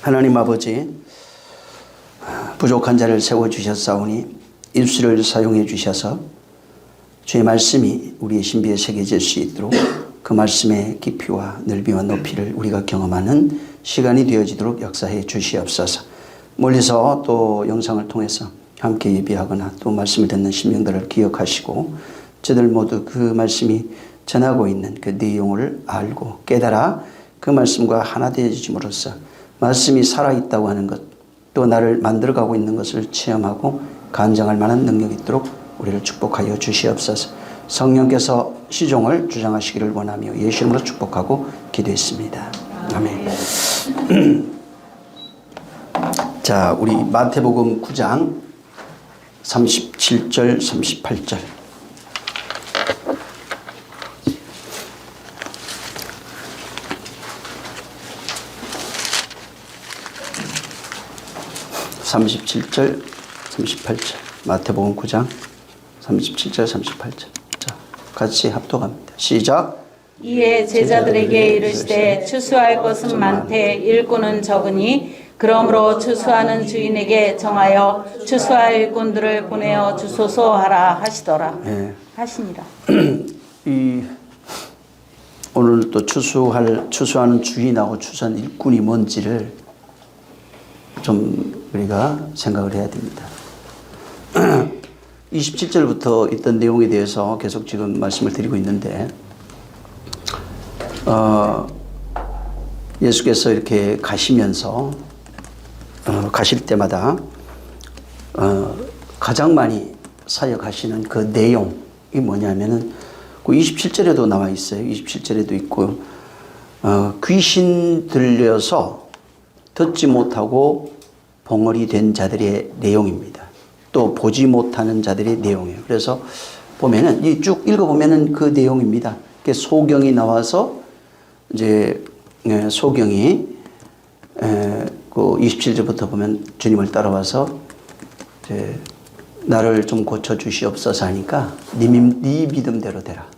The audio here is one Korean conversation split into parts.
하나님 아버지, 부족한 자를 세워주셨사오니 입술을 사용해 주셔서 주의 말씀이 우리의 신비에 새겨질 수 있도록 그 말씀의 깊이와 넓이와 높이를 우리가 경험하는 시간이 되어지도록 역사해 주시옵소서. 멀리서 또 영상을 통해서 함께 예배하거나 또 말씀을 듣는 심령들을 기억하시고 저들 모두 그 말씀이 전하고 있는 그 내용을 알고 깨달아 그 말씀과 하나 되어짐으로써 말씀이 살아있다고 하는 것, 또 나를 만들어가고 있는 것을 체험하고 간증할 만한 능력이 있도록 우리를 축복하여 주시옵소서. 성령께서 시종을 주장하시기를 원하며 예수 이름으로 축복하고 기도했습니다. 아멘. 자, 우리 마태복음 9장 37절 38절. (37절) (38절) 마태복음 9장 37절 38절. 자, 같이 합독합니다. 시작. 이에 제자들에게 이르시되 추수할 것은 많되 일꾼은 적으니 그러므로 추수하는 주인에게 정하여 추수할 일꾼들을 보내어 주소서 하라 하시더라. 네. 하시니라. 오늘 또 추수하는 주인하고 추수하는 일꾼이 뭔지를 좀 우리가 생각을 해야 됩니다. 27절부터 있던 내용에 대해서 계속 지금 말씀을 드리고 있는데, 예수께서 이렇게 가시면서 가실 때마다 가장 많이 사역하시는 그 내용이 뭐냐면은 그 27절에도 나와 있어요. 27절에도 있고, 귀신 들려서 듣지 못하고 봉어리 된 자들의 내용입니다. 또 보지 못하는 자들의 내용이에요. 그래서 보면은 이 쭉 읽어보면은 그 내용입니다. 소경이 나와서 이제 소경이 그 27절부터 보면 주님을 따라와서 이제 나를 좀 고쳐 주시옵소서 하니까 네 믿음대로 되라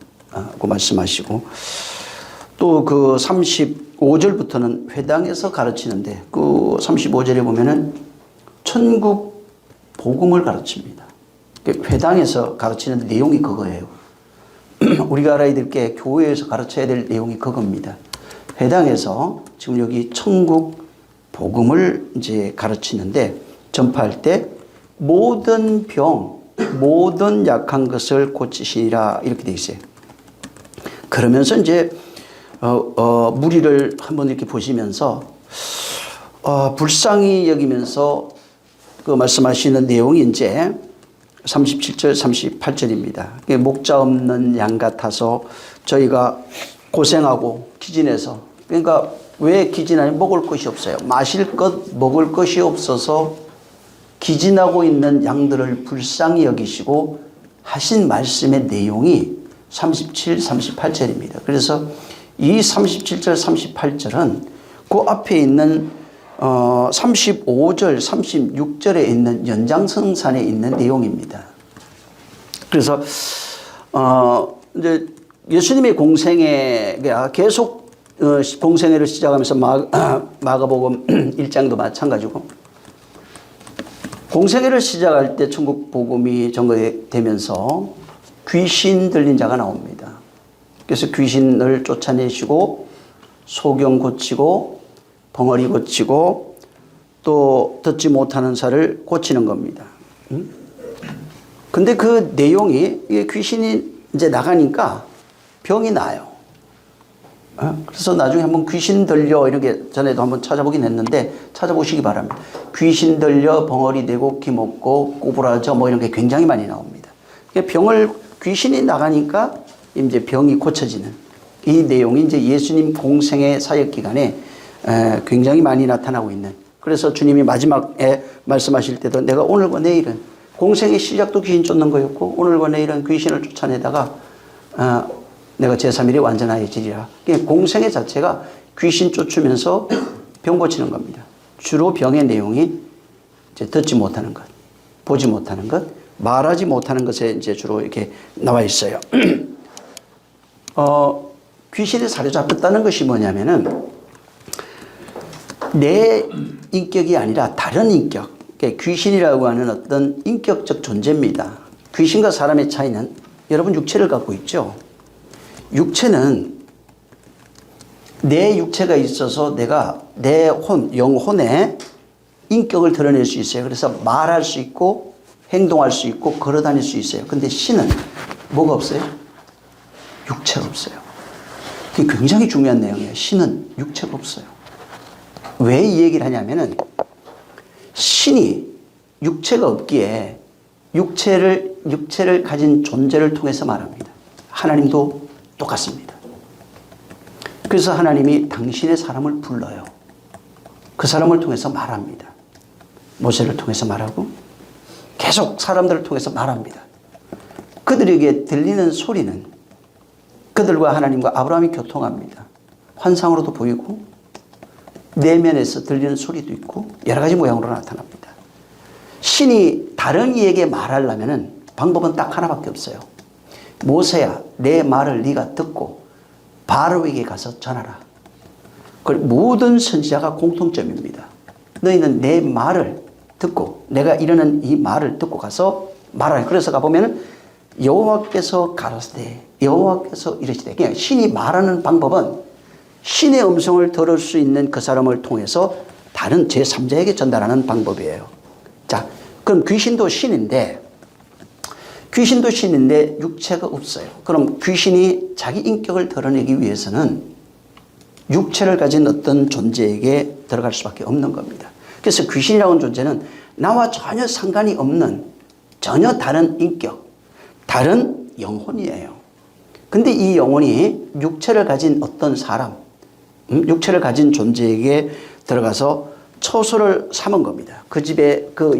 고 말씀하시고, 또 그 35절부터는 회당에서 가르치는데 그 35절에 보면은 천국 복음을 가르칩니다. 회당에서 가르치는 내용이 그거예요. 우리가 알아야 될 게 교회에서 가르쳐야 될 내용이 그겁니다. 회당에서 지금 여기 천국 복음을 이제 가르치는데, 전파할 때 모든 병, 모든 약한 것을 고치시리라 이렇게 돼 있어요. 그러면서 이제 무리를 한번 이렇게 보시면서 불쌍히 여기면서 그 말씀하시는 내용이 이제 37절 38절입니다. 목자 없는 양 같아서 저희가 고생하고 기진해서, 그러니까 왜 기진하냐, 먹을 것이 없어요. 마실 것, 먹을 것이 없어서 기진하고 있는 양들을 불쌍히 여기시고 하신 말씀의 내용이 37, 38절입니다. 그래서 이 37절, 38절은 그 앞에 있는 35절, 36절에 있는 연장선상에 있는 내용입니다. 그래서 이제 예수님의 공생애, 계속 공생애를 시작하면서 마가복음 1장도 마찬가지고, 공생애를 시작할 때 천국 복음이 전거되면서 귀신 들린 자가 나옵니다. 그래서 귀신을 쫓아내시고 소경 고치고 벙어리 고치고 또 듣지 못하는 자를 고치는 겁니다. 근데 그 내용이, 이게 귀신이 이제 나가니까 병이 나요. 그래서 나중에 한번 귀신 들려 이렇게 전에도 한번 찾아보긴 했는데 찾아보시기 바랍니다. 귀신 들려 벙어리 되고 기먹고 꼬부라져 뭐 이런 게 굉장히 많이 나옵니다. 귀신이 나가니까 이제 병이 고쳐지는 이 내용이 이제 예수님 공생의 사역 기간에 굉장히 많이 나타나고 있는. 그래서 주님이 마지막에 말씀하실 때도 내가 오늘과 내일은, 공생의 시작도 귀신 쫓는 거였고 오늘과 내일은 귀신을 쫓아내다가 내가 제3일에 완전하여지리라. 공생의 자체가 귀신 쫓으면서 병 고치는 겁니다. 주로 병의 내용이 이제 듣지 못하는 것, 보지 못하는 것, 말하지 못하는 것에 이제 주로 이렇게 나와 있어요. 귀신이 사로잡혔다는 것이 뭐냐면은 내 인격이 아니라 다른 인격, 그러니까 귀신이라고 하는 어떤 인격적 존재입니다. 귀신과 사람의 차이는 여러분 육체를 갖고 있죠. 육체는 내 육체가 있어서 내가 내 영혼의 인격을 드러낼 수 있어요. 그래서 말할 수 있고 행동할 수 있고 걸어 다닐 수 있어요. 근데 신은 뭐가 없어요? 육체가 없어요. 그게 굉장히 중요한 내용이에요. 신은 육체가 없어요. 왜 이 얘기를 하냐면은 신이 육체가 없기에 육체를 가진 존재를 통해서 말합니다. 하나님도 똑같습니다. 그래서 하나님이 당신의 사람을 불러요. 그 사람을 통해서 말합니다. 모세를 통해서 말하고 계속 사람들을 통해서 말합니다. 그들에게 들리는 소리는 그들과 하나님과 아브라함이 교통합니다. 환상으로도 보이고 내면에서 들리는 소리도 있고 여러 가지 모양으로 나타납니다. 신이 다른 이에게 말하려면 방법은 딱 하나밖에 없어요. 모세야, 내 말을 네가 듣고 바로에게 가서 전하라. 모든 선지자가 공통점입니다. 너희는 내 말을 듣고 내가 이르는 이 말을 듣고 가서 말하라. 그래서 가보면 여호와께서 가라사대 여호와께서 이르시되, 그냥 신이 말하는 방법은 신의 음성을 들을 수 있는 그 사람을 통해서 다른 제3자에게 전달하는 방법이에요. 자, 그럼 귀신도 신인데 육체가 없어요. 그럼 귀신이 자기 인격을 드러내기 위해서는 육체를 가진 어떤 존재에게 들어갈 수밖에 없는 겁니다. 그래서 귀신이라는 존재는 나와 전혀 상관이 없는 전혀 다른 인격, 다른 영혼이에요. 근데 이 영혼이 육체를 가진 어떤 사람, 육체를 가진 존재에게 들어가서 처소를 삼은 겁니다. 그 집에 그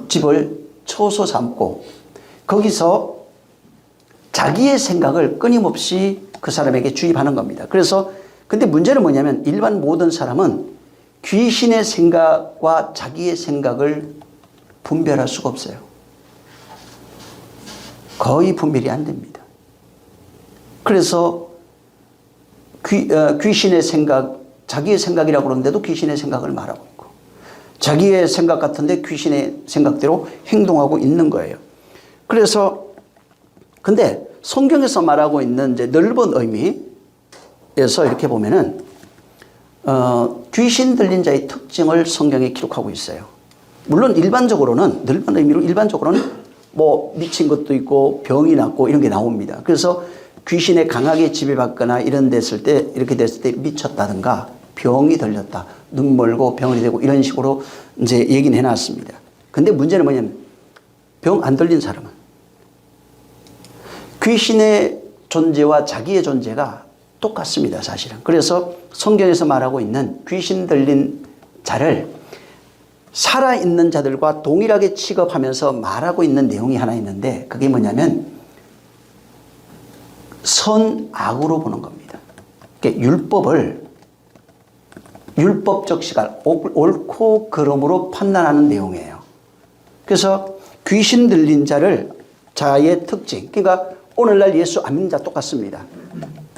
집을 처소 삼고 거기서 자기의 생각을 끊임없이 그 사람에게 주입하는 겁니다. 그래서 근데 문제는 뭐냐면 일반 모든 사람은 귀신의 생각과 자기의 생각을 분별할 수가 없어요. 거의 분별이 안 됩니다. 그래서 귀신의 생각, 자기의 생각이라고 그러는데도 귀신의 생각을 말하고 있고 자기의 생각 같은데 귀신의 생각대로 행동하고 있는 거예요. 그래서 근데 성경에서 말하고 있는 이제 넓은 의미에서 이렇게 보면은 귀신 들린 자의 특징을 성경에 기록하고 있어요. 물론 일반적으로는 넓은 의미로 일반적으로는 뭐 미친 것도 있고 병이 났고 이런 게 나옵니다. 그래서 귀신에 강하게 지배받거나 이렇게 됐을 때 미쳤다든가 병이 들렸다, 눈 멀고 병원이 되고 이런 식으로 이제 얘기는 해놨습니다. 근데 문제는 뭐냐면 병 안 들린 사람은 귀신의 존재와 자기의 존재가 똑같습니다, 사실은. 그래서 성경에서 말하고 있는 귀신 들린 자를 살아있는 자들과 동일하게 취급하면서 말하고 있는 내용이 하나 있는데 그게 뭐냐면 선악으로 보는 겁니다. 그러니까 율법적 시각, 옳고 그름으로 판단하는 내용이에요. 그래서 귀신 들린 자의 특징, 그러니까 오늘날 예수 안 믿는 자 똑같습니다.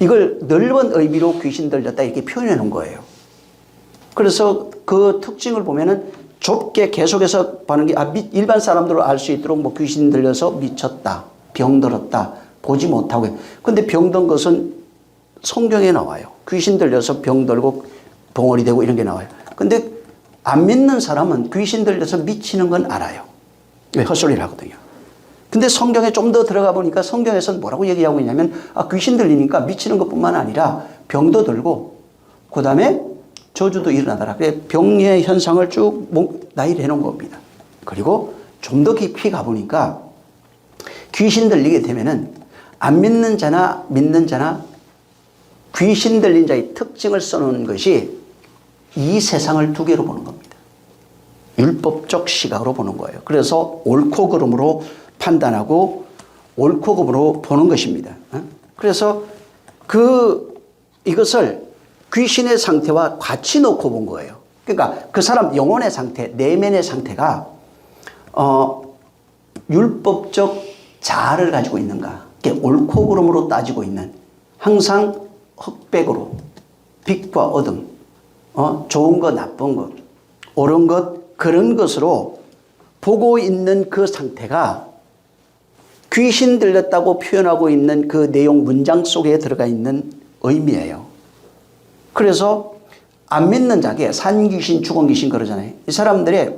이걸 넓은 의미로 귀신 들렸다 이렇게 표현해 놓은 거예요. 그래서 그 특징을 보면은 좁게 계속해서 보는 게 일반 사람들로 알 수 있도록 뭐 귀신 들려서 미쳤다, 병들었다, 보지 못하고. 근데 병든 것은 성경에 나와요. 귀신 들려서 병들고 봉어리 되고 이런 게 나와요. 근데 안 믿는 사람은 귀신 들려서 미치는 건 알아요. 왜? 헛소리를 하거든요. 근데 성경에 좀 더 들어가 보니까 성경에서는 뭐라고 얘기하고 있냐면 귀신 들리니까 미치는 것뿐만 아니라 병도 들고 그 다음에 저주도 일어나더라. 그래 병의 현상을 쭉 나열해 놓은 겁니다. 그리고 좀 더 깊이 가보니까 귀신 들리게 되면은 안 믿는 자나 믿는 자나 귀신 들린 자의 특징을 써놓은 것이 이 세상을 두 개로 보는 겁니다. 율법적 시각으로 보는 거예요. 그래서 옳고 그름으로 판단하고 옳고 그름으로 보는 것입니다. 그래서 이것을 귀신의 상태와 같이 놓고 본 거예요. 그러니까 그 사람 영혼의 상태, 내면의 상태가 율법적 자아를 가지고 있는가, 옳고 그름으로 따지고 있는, 항상 흑백으로 빛과 어둠, 좋은 것, 나쁜 것, 옳은 것, 그런 것으로 보고 있는 그 상태가 귀신 들렸다고 표현하고 있는 그 내용 문장 속에 들어가 있는 의미예요. 그래서 안 믿는 자에게 산귀신, 죽은귀신 그러잖아요. 이 사람들의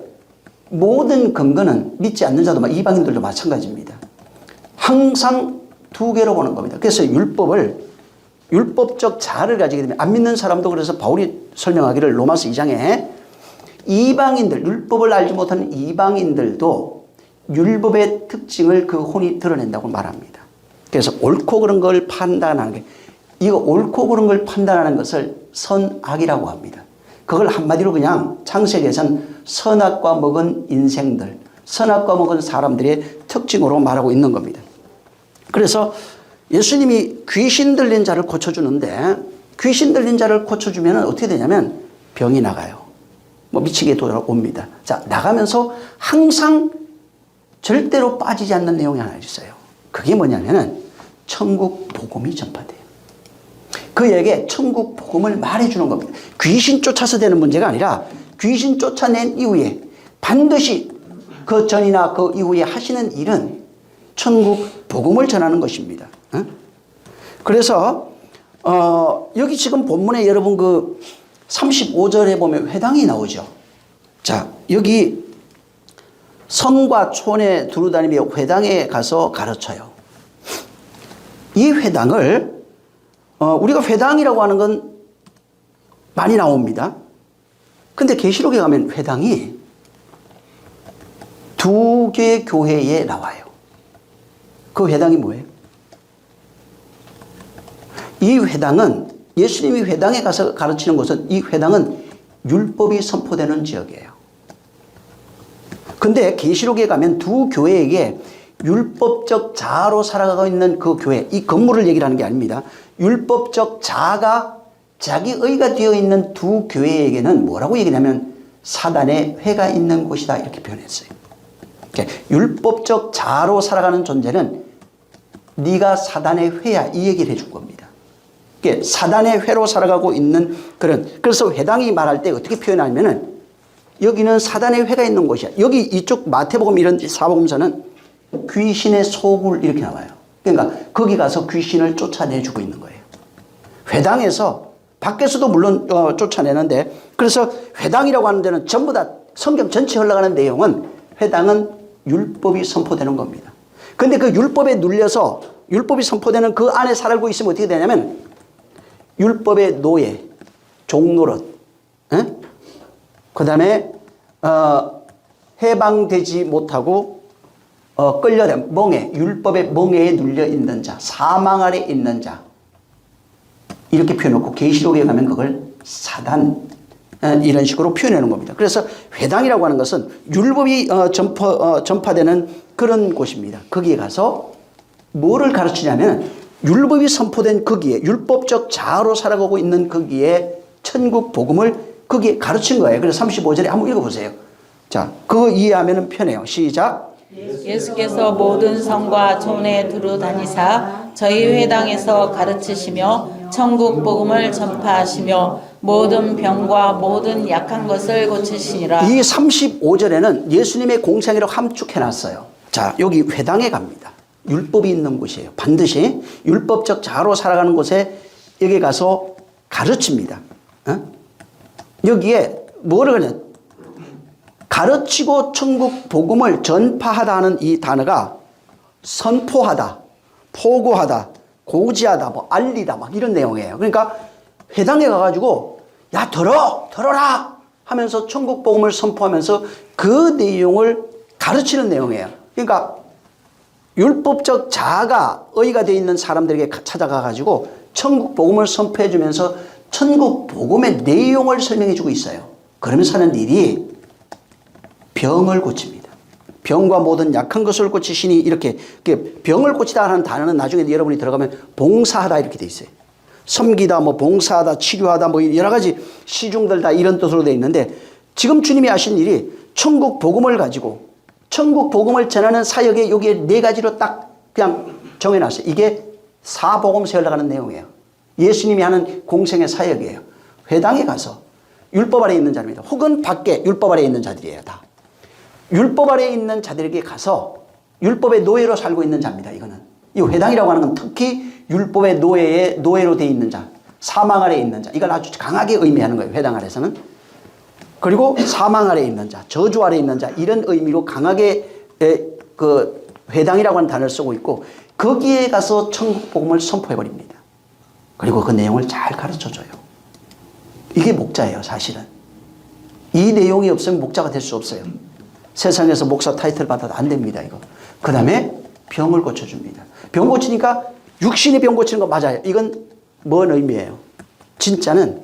모든 근거는 믿지 않는 자도 이방인들도 마찬가지입니다. 항상 두 개로 보는 겁니다. 그래서 율법적 자아를 가지게 되면 안 믿는 사람도 그래서 바울이 설명하기를 로마서 2장에 이방인들, 율법을 알지 못하는 이방인들도 율법의 특징을 그 혼이 드러낸다고 말합니다. 그래서 옳고 그른 걸 판단하는 게, 이거 옳고 그른 걸 판단하는 것을 선악이라고 합니다. 그걸 한마디로 그냥 창세기에서는 선악과 먹은 인생들, 선악과 먹은 사람들의 특징으로 말하고 있는 겁니다. 그래서 예수님이 귀신 들린 자를 고쳐주는데, 귀신 들린 자를 고쳐주면 어떻게 되냐면 병이 나가요. 미치게 돌아옵니다. 자, 나가면서 항상 절대로 빠지지 않는 내용이 하나 있어요. 그게 뭐냐면은 천국 복음이 전파돼요. 그에게 천국 복음을 말해주는 겁니다. 귀신 쫓아서 되는 문제가 아니라 귀신 쫓아낸 이후에 반드시 그 전이나 그 이후에 하시는 일은 천국 복음을 전하는 것입니다. 그래서 여기 지금 본문에 여러분 그 35절에 보면 회당이 나오죠. 자, 여기 성과 촌에 두루다니며 회당에 가서 가르쳐요. 이 회당을 우리가 회당이라고 하는 건 많이 나옵니다. 근데 계시록에 가면 회당이 두 개의 교회에 나와요. 그 회당이 뭐예요? 이 회당은, 예수님이 회당에 가서 가르치는 곳은, 이 회당은 율법이 선포되는 지역이에요. 근데 계시록에 가면 두 교회에게 율법적 자아로 살아가고 있는 그 교회, 이 건물을 얘기를 하는 게 아닙니다. 율법적 자아가 자기 의가 되어 있는 두 교회에게는 뭐라고 얘기하냐면 사단의 회가 있는 곳이다, 이렇게 표현했어요. 그러니까 율법적 자아로 살아가는 존재는 네가 사단의 회야, 이 얘기를 해준 겁니다. 그러니까 사단의 회로 살아가고 있는 그래서 회당이 말할 때 어떻게 표현하냐면은 여기는 사단의 회가 있는 곳이야. 여기 이쪽 마태복음 이런 사복음서는 귀신의 소굴 이렇게 나와요. 그러니까 거기 가서 귀신을 쫓아내주고 있는 거예요. 회당에서, 밖에서도 물론 쫓아내는데, 그래서 회당이라고 하는 데는 전부 다 성경 전체 흘러가는 내용은 회당은 율법이 선포되는 겁니다. 근데 그 율법에 눌려서 율법이 선포되는 그 안에 살고 있으면 어떻게 되냐면 율법의 노예, 종노릇, 그 다음에 해방되지 못하고 끌려된 멍에, 율법의 멍에에 눌려 있는 자, 사망 아래 있는 자, 이렇게 표현하고 계시록에 가면 그걸 사단, 이런 식으로 표현하는 겁니다. 그래서 회당이라고 하는 것은 율법이 전파되는 그런 곳입니다. 거기에 가서 뭐를 가르치냐면 율법이 선포된 거기에, 율법적 자아로 살아가고 있는 거기에 천국 복음을 거기에 가르친 거예요. 그래서 35절에 한번 읽어보세요. 자, 그거 이해하면 편해요. 시작. 예수께서 모든 성과 촌에 두루 다니사 저희 회당에서 가르치시며 천국 복음을 전파하시며 모든 병과 모든 약한 것을 고치시니라. 이 35절에는 예수님의 공생애를 함축해놨어요. 자, 여기 회당에 갑니다. 율법이 있는 곳이에요. 반드시 율법적 자아로 살아가는 곳에 여기 가서 가르칩니다. 여기에 뭐를 그러냐, 가르치고 천국 복음을 전파하다는 이 단어가 선포하다, 포고하다, 고지하다, 알리다, 이런 내용이에요. 그러니까 회당에 가가지고 야, 들어라 하면서 천국 복음을 선포하면서 그 내용을 가르치는 내용이에요. 그러니까 율법적 자아가 의가 되어 있는 사람들에게 찾아가가지고 천국 복음을 선포해 주면서 천국 복음의 내용을 설명해 주고 있어요. 그러면서 하는 일이 병을 고칩니다. 병과 모든 약한 것을 고치시니, 이렇게 병을 고치다 하는 단어는 나중에 여러분이 들어가면 봉사하다 이렇게 돼 있어요. 섬기다, 봉사하다, 치료하다, 여러 가지 시중들 다 이런 뜻으로 돼 있는데, 지금 주님이 하신 일이 천국 복음을 가지고 천국 복음을 전하는 사역에 여기에 네 가지로 딱 그냥 정해놨어요. 이게 사복음서에 올라가는 내용이에요. 예수님이 하는 공생의 사역이에요. 회당에 가서 율법 아래에 있는 자입니다. 혹은 밖에 율법 아래에 있는 자들이에요. 다. 율법 아래에 있는 자들에게 가서 율법의 노예로 살고 있는 자입니다. 이거는. 이 회당이라고 하는 건 특히 율법의 노예로 되어 있는 자, 사망 아래에 있는 자, 이걸 아주 강하게 의미하는 거예요. 회당 아래에서는. 그리고 사망 아래에 있는 자, 저주 아래에 있는 자, 이런 의미로 강하게 그 회당이라고 하는 단어를 쓰고 있고, 거기에 가서 천국 복음을 선포해 버립니다. 그리고 그 내용을 잘 가르쳐 줘요. 이게 목자예요, 사실은. 이 내용이 없으면 목자가 될 수 없어요. 세상에서 목사 타이틀 받아도 안 됩니다, 이거. 그 다음에 병을 고쳐줍니다. 병 고치니까 육신의 병 고치는 거 맞아요. 이건 뭔 의미예요? 진짜는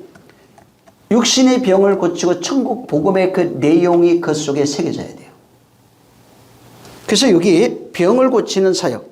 육신의 병을 고치고 천국 복음의 그 내용이 그 속에 새겨져야 돼요. 그래서 여기 병을 고치는 사역,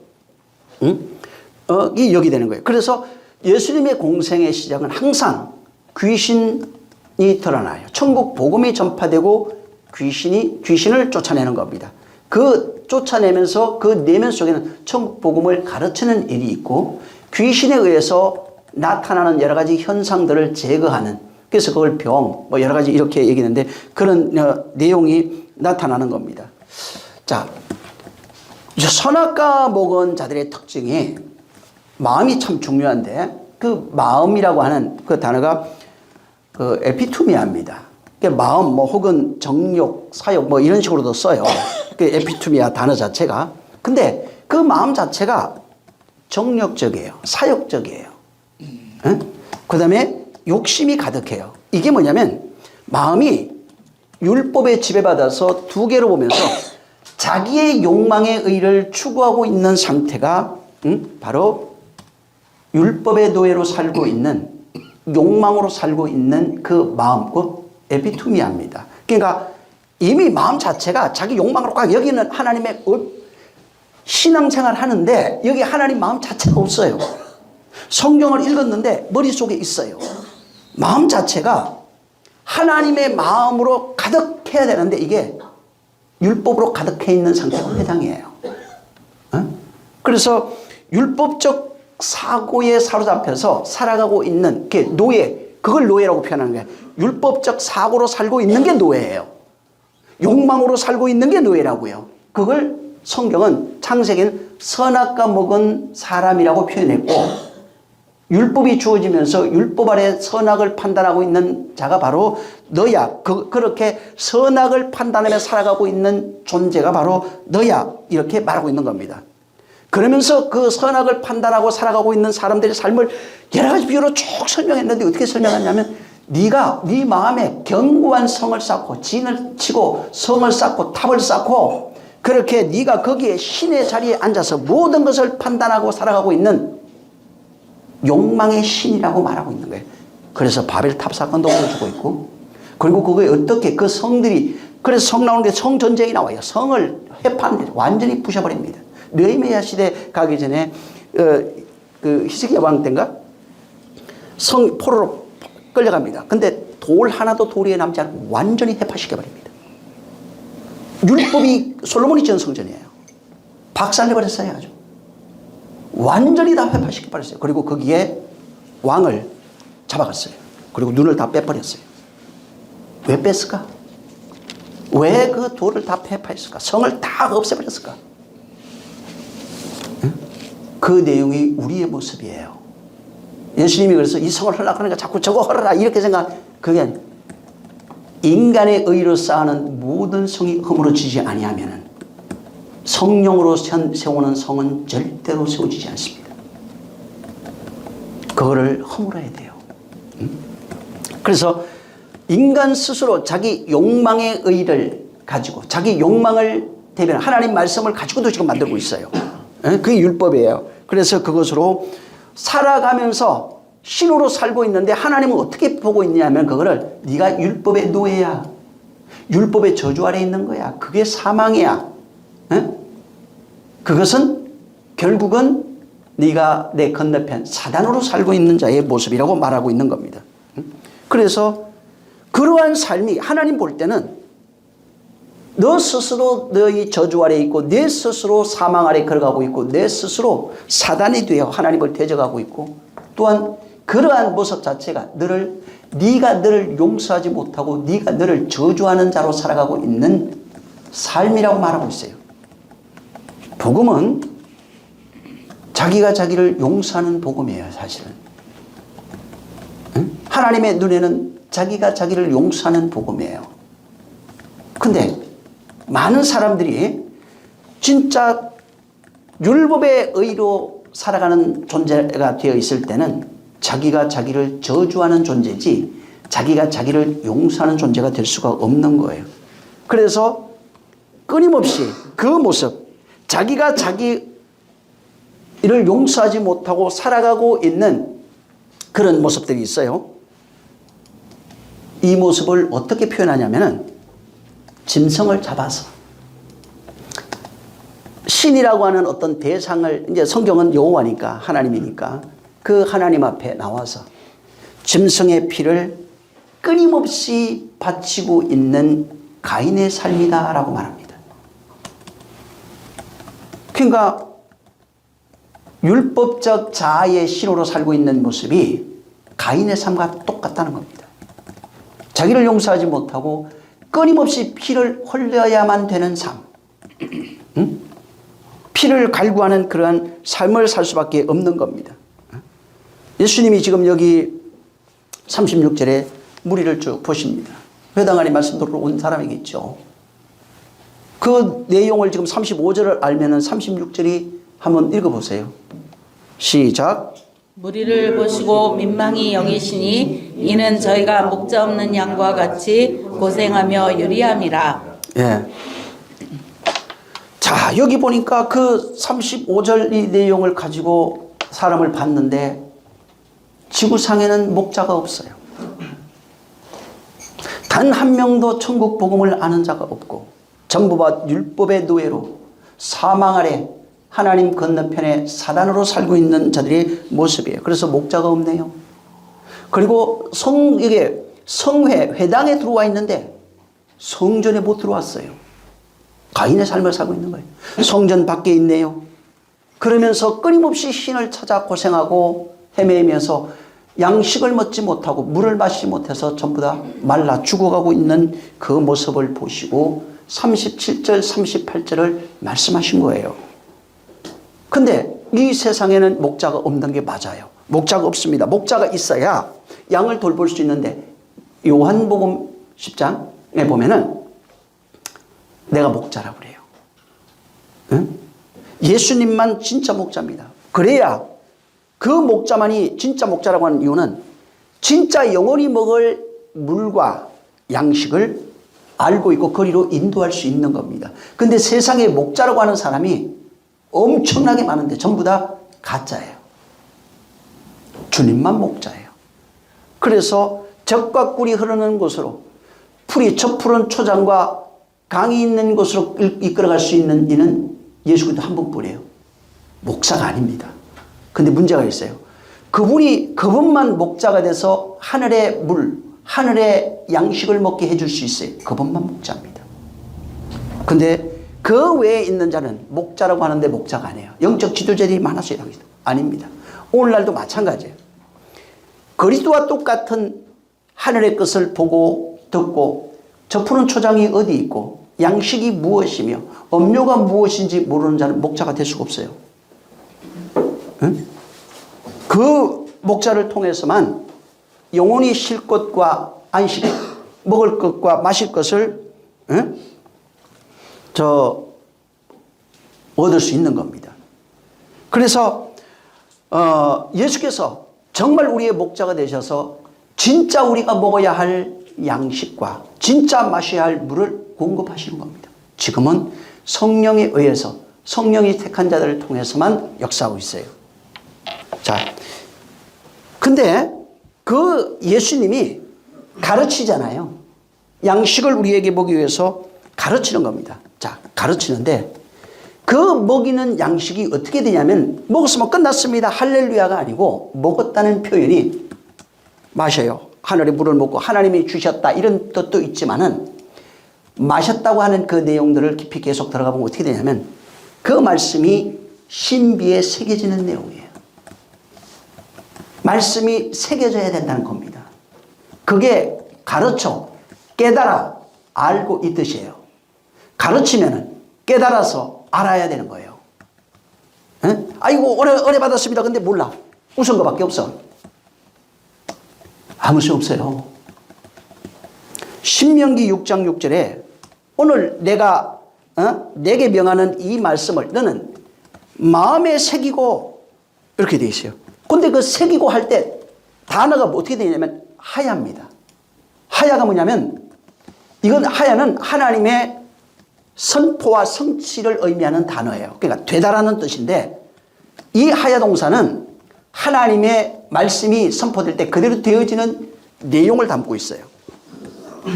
이 여기 되는 거예요. 그래서 예수님의 공생의 시작은 항상 귀신이 드러나요. 천국 복음이 전파되고 귀신을 쫓아내는 겁니다. 그 쫓아내면서 그 내면 속에는 천국 복음을 가르치는 일이 있고, 귀신에 의해서 나타나는 여러 가지 현상들을 제거하는, 그래서 그걸 병, 뭐 여러 가지 이렇게 얘기하는데 그런 내용이 나타나는 겁니다. 자, 선악과 먹은 자들의 특징이 마음이 참 중요한데, 그 마음이라고 하는 그 단어가 그 에피투미아입니다. 마음, 뭐 혹은 정욕, 사욕, 뭐 이런 식으로도 써요. 그 에피투미아 단어 자체가. 근데 그 마음 자체가 정욕적이에요. 사욕적이에요. 그 다음에 욕심이 가득해요. 이게 뭐냐면 마음이 율법에 지배받아서 두 개로 보면서 자기의 욕망의 의를 추구하고 있는 상태가 바로 율법의 노예로 살고 있는, 욕망으로 살고 있는 그 마음, 그 에피투미아입니다. 그러니까 이미 마음 자체가 자기 욕망으로 가, 여기는 하나님의 신앙생활 하는데 여기 하나님 마음 자체가 없어요. 성경을 읽었는데 머릿속에 있어요. 마음 자체가 하나님의 마음으로 가득해야 되는데 이게 율법으로 가득해 있는 상태가 회당이에요. 그래서 율법적 사고에 사로잡혀서 살아가고 있는 게 노예, 그걸 노예라고 표현하는 거예요. 율법적 사고로 살고 있는 게 노예예요. 욕망으로 살고 있는 게 노예라고요. 그걸 성경은 창세기는 선악과 먹은 사람이라고 표현했고, 율법이 주어지면서 율법 아래 선악을 판단하고 있는 자가 바로 너야. 그렇게 선악을 판단하며 살아가고 있는 존재가 바로 너야. 이렇게 말하고 있는 겁니다. 그러면서 그 선악을 판단하고 살아가고 있는 사람들의 삶을 여러 가지 비유로 쭉 설명했는데 어떻게 설명했냐면, 네가 네 마음에 견고한 성을 쌓고 진을 치고 성을 쌓고 탑을 쌓고 그렇게 네가 거기에 신의 자리에 앉아서 모든 것을 판단하고 살아가고 있는 욕망의 신이라고 말하고 있는 거예요. 그래서 바벨탑 사건도 보여주고 있고, 그리고 그거에 어떻게 그 성들이, 그래서 성 나오는 게 성전쟁이 나와요. 성을 회파하는데 완전히 부셔버립니다. 느헤미야 시대 가기 전에 그 히스기야 왕 때인가 성 포로로 끌려갑니다. 근데 돌 하나도 도리에 남지 않고 완전히 해파시켜버립니다. 율법이 솔로몬이 지은 성전이에요. 박살내버렸어요. 아주 완전히 다 회파시켜버렸어요. 그리고 거기에 왕을 잡아갔어요. 그리고 눈을 다 빼버렸어요. 왜 뺐을까? 왜 그 돌을 다 회파했을까? 성을 다 없애버렸을까? 그 내용이 우리의 모습이에요. 예수님이 그래서 이 성을 허락하니까 자꾸 저거 허락하라 이렇게 생각, 그게 아니에요. 인간의 의로 쌓아는 모든 성이 허물어지지 아니하면은 성령으로 세우는 성은 절대로 세워지지 않습니다. 그거를 허물어야 돼요. 그래서 인간 스스로 자기 욕망의 의를 가지고 자기 욕망을 대변 하나님 말씀을 가지고도 지금 만들고 있어요. 그게 율법이에요. 그래서 그것으로 살아가면서 신으로 살고 있는데 하나님은 어떻게 보고 있냐면 그거를 네가 율법의 노예야. 율법의 저주 아래 있는 거야. 그게 사망이야. 그것은 결국은 네가 내 건너편 사단으로 살고 있는 자의 모습이라고 말하고 있는 겁니다. 그래서 그러한 삶이 하나님 볼 때는 너 스스로 너희 저주 아래 있고 내 스스로 사망 아래 걸어가고 있고 내 스스로 사단이 되어 하나님을 대적하고 있고 또한 그러한 모습 자체가 네가 너를 용서하지 못하고 네가 너를 저주하는 자로 살아가고 있는 삶이라고 말하고 있어요. 복음은 자기가 자기를 용서하는 복음이에요, 사실은. 응? 하나님의 눈에는 자기가 자기를 용서하는 복음이에요. 근데 많은 사람들이 진짜 율법의 의로 살아가는 존재가 되어 있을 때는 자기가 자기를 저주하는 존재지 자기가 자기를 용서하는 존재가 될 수가 없는 거예요. 그래서 끊임없이 그 모습, 자기가 자기를 용서하지 못하고 살아가고 있는 그런 모습들이 있어요. 이 모습을 어떻게 표현하냐면은 짐승을 잡아서 신이라고 하는 어떤 대상을, 이제 성경은 여호와니까 하나님이니까 그 하나님 앞에 나와서 짐승의 피를 끊임없이 바치고 있는 가인의 삶이다라고 말합니다. 그러니까 율법적 자아의 신으로 살고 있는 모습이 가인의 삶과 똑같다는 겁니다. 자기를 용서하지 못하고 끊임없이 피를 흘려야만 되는 삶, 피를 갈구하는 그러한 삶을 살 수밖에 없는 겁니다. 예수님이 지금 여기 36절에 무리를 쭉 보십니다. 회당안에 말씀 들으러 온 사람이겠죠. 그 내용을 지금 35절을 알면은 36절이 한번 읽어보세요. 시작. 무리를 보시고 민망히 여기시니 이는 저희가 목자 없는 양과 같이 고생하며 유리함이라. 예. 자, 여기 보니까 그 35절 이 내용을 가지고 사람을 봤는데 지구상에는 목자가 없어요. 단 한 명도 천국 복음을 아는 자가 없고 전부 다 율법의 노예로 사망 아래 하나님 건너편에 사단으로 살고 있는 자들의 모습이에요. 그래서 목자가 없네요. 그리고 이게 성회, 회당에 들어와 있는데 성전에 못 들어왔어요. 가인의 삶을 살고 있는 거예요. 성전 밖에 있네요. 그러면서 끊임없이 신을 찾아 고생하고 헤매면서 양식을 먹지 못하고 물을 마시지 못해서 전부 다 말라 죽어가고 있는 그 모습을 보시고 37절, 38절을 말씀하신 거예요. 근데 이 세상에는 목자가 없는 게 맞아요. 목자가 없습니다. 목자가 있어야 양을 돌볼 수 있는데 요한복음 10장에 보면은 내가 목자라고 그래요. 응? 예수님만 진짜 목자입니다. 그래야 그 목자만이 진짜 목자라고 하는 이유는 진짜 영원히 먹을 물과 양식을 알고 있고 거리로 인도할 수 있는 겁니다. 근데 세상에 목자라고 하는 사람이 엄청나게 많은데 전부 다 가짜예요. 주님만 목자예요. 그래서 젖과 꿀이 흐르는 곳으로 저 푸른 초장과 강이 있는 곳으로 이끌어갈 수 있는 이는 예수 그리스도 한 분뿐이에요. 목사가 아닙니다. 근데 문제가 있어요. 그분만 목자가 돼서 하늘의 물, 하늘의 양식을 먹게 해줄 수 있어요. 그분만 목자입니다. 근데 그 외에 있는 자는 목자라고 하는데 목자가 아니에요. 영적 지도자들이 많았어요. 아닙니다. 오늘날도 마찬가지예요. 그리스도와 똑같은 하늘의 것을 보고 듣고 저 푸른 초장이 어디 있고 양식이 무엇이며 음료가 무엇인지 모르는 자는 목자가 될 수가 없어요. 응? 그 목자를 통해서만 영원히 쉴 것과 안식, 먹을 것과 마실 것을 얻을 수 있는 겁니다. 그래서 예수께서 정말 우리의 목자가 되셔서 진짜 우리가 먹어야 할 양식과 진짜 마셔야 할 물을 공급하시는 겁니다. 지금은 성령에 의해서 성령이 택한 자들을 통해서만 역사하고 있어요. 자, 근데 그 예수님이 가르치잖아요. 양식을 우리에게 먹기 위해서 가르치는 겁니다. 자, 가르치는데 그 먹이는 양식이 어떻게 되냐면 먹었으면 끝났습니다. 할렐루야가 아니고 먹었다는 표현이 마셔요. 하늘의 물을 먹고 하나님이 주셨다 이런 뜻도 있지만은 마셨다고 하는 그 내용들을 깊이 계속 들어가 보면 어떻게 되냐면 그 말씀이 신비에 새겨지는 내용이에요. 말씀이 새겨져야 된다는 겁니다. 그게 가르쳐, 깨달아, 알고 이 뜻이에요. 가르치면은 깨달아서 알아야 되는 거예요. 에? 아이고 은혜 받았습니다. 근데 몰라. 웃은 거밖에 없어. 아무 수 없어요. 신명기 6장 6절에 오늘 내가 내게 명하는 이 말씀을 너는 마음에 새기고 이렇게 돼 있어요. 근데 그 새기고 할 때 단어가 어떻게 되냐면 하야입니다. 하야가 뭐냐면 이건 하야는 하나님의 선포와 성취를 의미하는 단어예요. 그러니까 되다라는 뜻인데 이 하야 동사는 하나님의 말씀이 선포될 때 그대로 되어지는 내용을 담고 있어요.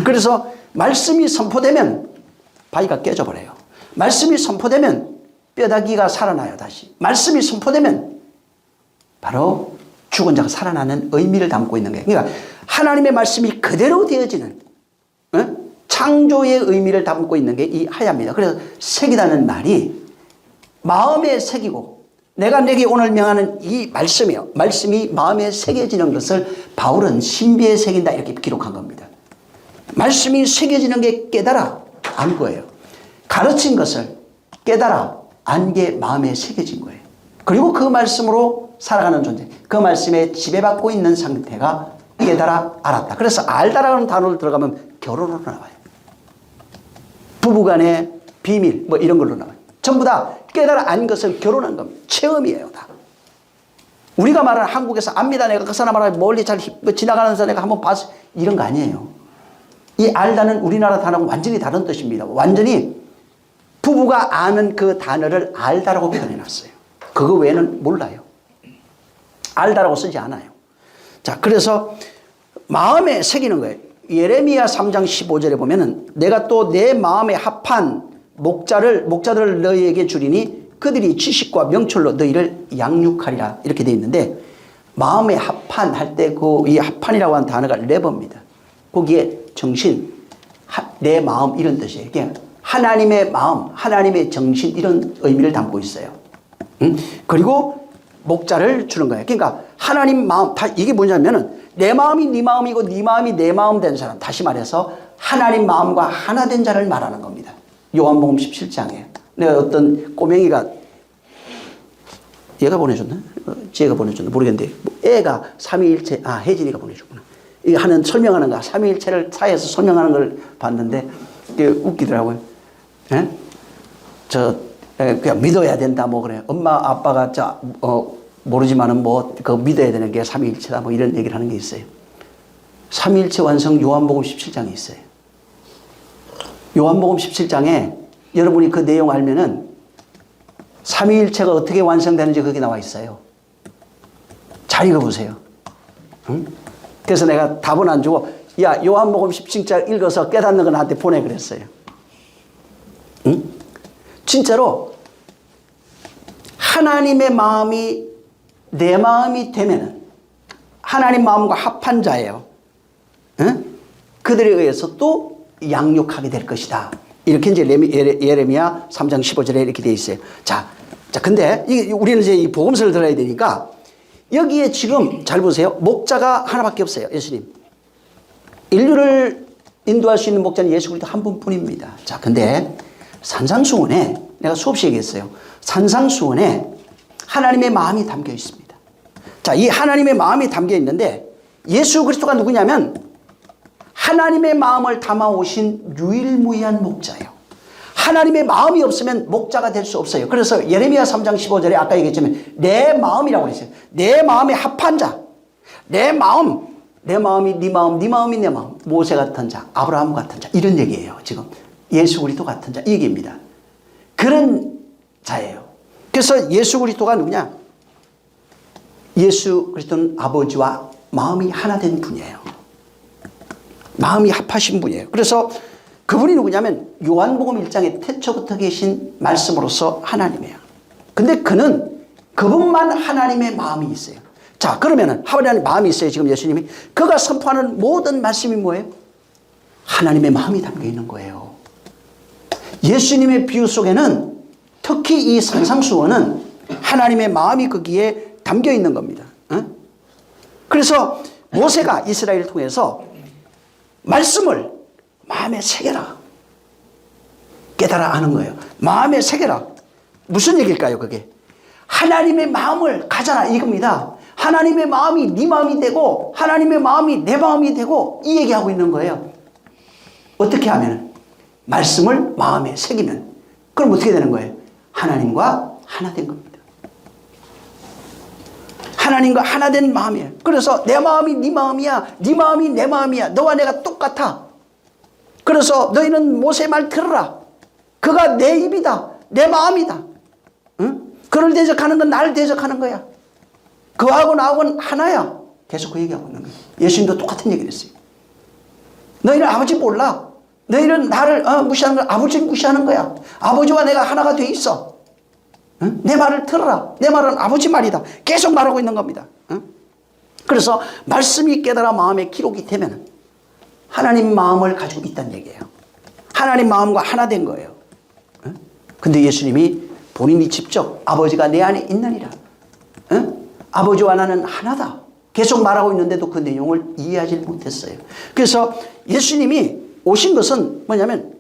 그래서 말씀이 선포되면 바위가 깨져버려요. 말씀이 선포되면 뼈다귀가 살아나요. 다시 말씀이 선포되면 바로 죽은 자가 살아나는 의미를 담고 있는 거예요. 그러니까 하나님의 말씀이 그대로 되어지는 창조의 의미를 담고 있는 게 이 하야입니다. 그래서 새기다는 말이 마음에 새기고 내가 내게 오늘 명하는 이 말씀이요. 말씀이 마음에 새겨지는 것을 바울은 신비에 새긴다 이렇게 기록한 겁니다. 말씀이 새겨지는 게 깨달아 안 거예요. 가르친 것을 깨달아 안 게 마음에 새겨진 거예요. 그리고 그 말씀으로 살아가는 존재, 그 말씀에 지배받고 있는 상태가 깨달아 알았다. 그래서 알다라는 단어를 들어가면 결혼으로 나와요. 부부간의 비밀 뭐 이런 걸로 나와요. 전부 다 깨달아 안 것을 결혼한 겁니다. 체험이에요. 다. 우리가 말하는 한국에서 압니다. 내가 그 사람 말하는 멀리 잘 지나가는 사람 내가 한번 봤어. 이런 거 아니에요. 이 알다는 우리나라 단어하고 완전히 다른 뜻입니다. 완전히 부부가 아는 그 단어를 알다라고 표현해놨어요. 그거 외에는 몰라요. 알다라고 쓰지 않아요. 자, 그래서 마음에 새기는 거예요. 예레미야 3장 15절에 보면은 내가 또 내 마음에 합한 목자들을 너희에게 주리니 그들이 지식과 명철로 너희를 양육하리라 이렇게 되어 있는데 마음에 합한 할 때 그 이 합한이라고 하는 단어가 레버입니다. 거기에 정신, 내 마음 이런 뜻이에요. 그냥 하나님의 마음, 하나님의 정신 이런 의미를 담고 있어요. 그리고 목자를 주는 거예요. 그러니까 하나님 마음, 다 이게 뭐냐면은 내 마음이 네 마음이고 네 마음이 내 마음 된 사람. 다시 말해서 하나님 마음과 하나 된 자를 말하는 겁니다. 요한복음 17장에 내가 어떤 꼬맹이가 얘가 보내줬나? 지혜가 보내줬나? 모르겠는데 애가 삼위일체, 혜진이가 보내줬구나. 이거 하는 설명하는 거, 삼위일체를 사이에서 설명하는 걸 봤는데 이게 웃기더라고요. 예? 그냥 믿어야 된다 뭐 그래. 엄마 아빠가 모르지만은 뭐 그 믿어야 되는 게 삼위일체다 뭐 이런 얘기를 하는 게 있어요. 삼위일체 완성 요한복음 17장에 있어요. 요한복음 17장에 여러분이 그 내용 알면은 삼위일체가 어떻게 완성되는지 거기 나와 있어요. 잘 읽어보세요. 응? 그래서 내가 답은 안 주고 야 요한복음 17장 읽어서 깨닫는 거 나한테 보내 그랬어요. 응? 진짜로 하나님의 마음이 내 마음이 되면은 하나님 마음과 합한 자예요. 응? 그들에 의해서 또 양육하게 될 것이다. 이렇게 이제 예레미야 3장 15절에 이렇게 되어 있어요. 자, 근데 우리는 이제 이 복음서를 들어야 되니까 여기에 지금 잘 보세요. 목자가 하나밖에 없어요. 예수님. 인류를 인도할 수 있는 목자는 예수 그리스도 한 분뿐입니다. 자, 근데 산상수훈에 내가 수없이 얘기했어요. 산상수훈에 하나님의 마음이 담겨 있습니다. 자, 이 하나님의 마음이 담겨 있는데 예수 그리스도가 누구냐면 하나님의 마음을 담아오신 유일무이한 목자예요. 하나님의 마음이 없으면 목자가 될 수 없어요. 그래서 예레미야 3장 15절에 아까 얘기했지만 내 마음이라고 그랬어요. 내 마음에 합한 자. 내 마음이 네 마음, 네 마음이 내 마음. 모세 같은 자, 아브라함 같은 자. 이런 얘기예요. 지금 예수 그리스도 같은 자. 이 얘기입니다. 그런 자예요. 그래서 예수 그리스도가 누구냐? 예수 그리스도는 아버지와 마음이 하나 된 분이에요. 마음이 합하신 분이에요. 그래서 그분이 누구냐면 요한복음 1장에 태초부터 계신 말씀으로서 하나님이에요. 근데 그분만 하나님의 마음이 있어요. 자, 그러면은 하나님의 마음이 있어요. 지금 예수님이. 그가 선포하는 모든 말씀이 뭐예요? 하나님의 마음이 담겨 있는 거예요. 예수님의 비유 속에는 특히 이 산상수훈은 하나님의 마음이 거기에 담겨 있는 겁니다. 그래서 모세가 이스라엘을 통해서 말씀을 마음에 새겨라. 깨달아 아는 거예요. 마음에 새겨라. 무슨 얘기일까요, 그게? 하나님의 마음을 가져라 이겁니다. 하나님의 마음이 네 마음이 되고 하나님의 마음이 내 마음이 되고 이 얘기하고 있는 거예요. 어떻게 하면? 말씀을 마음에 새기면. 그럼 어떻게 되는 거예요? 하나님과 하나 된 겁니다. 하나님과 하나 된 마음이에요. 그래서 내 마음이 네 마음이야. 네 마음이 내 마음이야. 너와 내가 똑같아. 그래서 너희는 모세의 말 들으라. 그가 내 입이다. 내 마음이다. 응? 그를 대적하는 건 나를 대적하는 거야. 그하고 나하고는 하나야. 계속 그 얘기하고 있는 거예요. 예수님도 똑같은 얘기를 했어요. 너희는 아버지 몰라. 너희는 나를 무시하는 거야. 아버지를 무시하는 거야. 아버지와 내가 하나가 돼 있어. 응? 내 말을 들어라. 내 말은 아버지 말이다. 계속 말하고 있는 겁니다. 응? 그래서 말씀이 깨달아 마음에 기록이 되면 하나님 마음을 가지고 있다는 얘기예요. 하나님 마음과 하나 된 거예요. 응? 근데 예수님이 본인이 직접 아버지가 내 안에 있느니라. 응? 아버지와 나는 하나다. 계속 말하고 있는데도 그 내용을 이해하지 못했어요. 그래서 예수님이 오신 것은 뭐냐면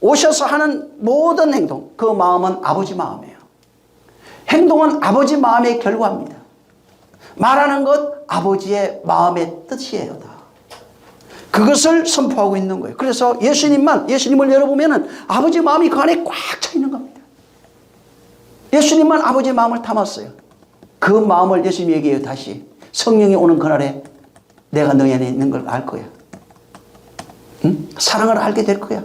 오셔서 하는 모든 행동, 그 마음은 아버지 마음이에요. 행동은 아버지 마음의 결과입니다. 말하는 것 아버지의 마음의 뜻이에요. 다. 그것을 선포하고 있는 거예요. 그래서 예수님을 열어보면 아버지 마음이 그 안에 꽉 차 있는 겁니다. 예수님만 아버지 마음을 담았어요. 그 마음을 예수님이 얘기해요. 다시 성령이 오는 그날에 내가 너희 안에 있는 걸 알 거야. 응? 사랑을 알게 될 거야.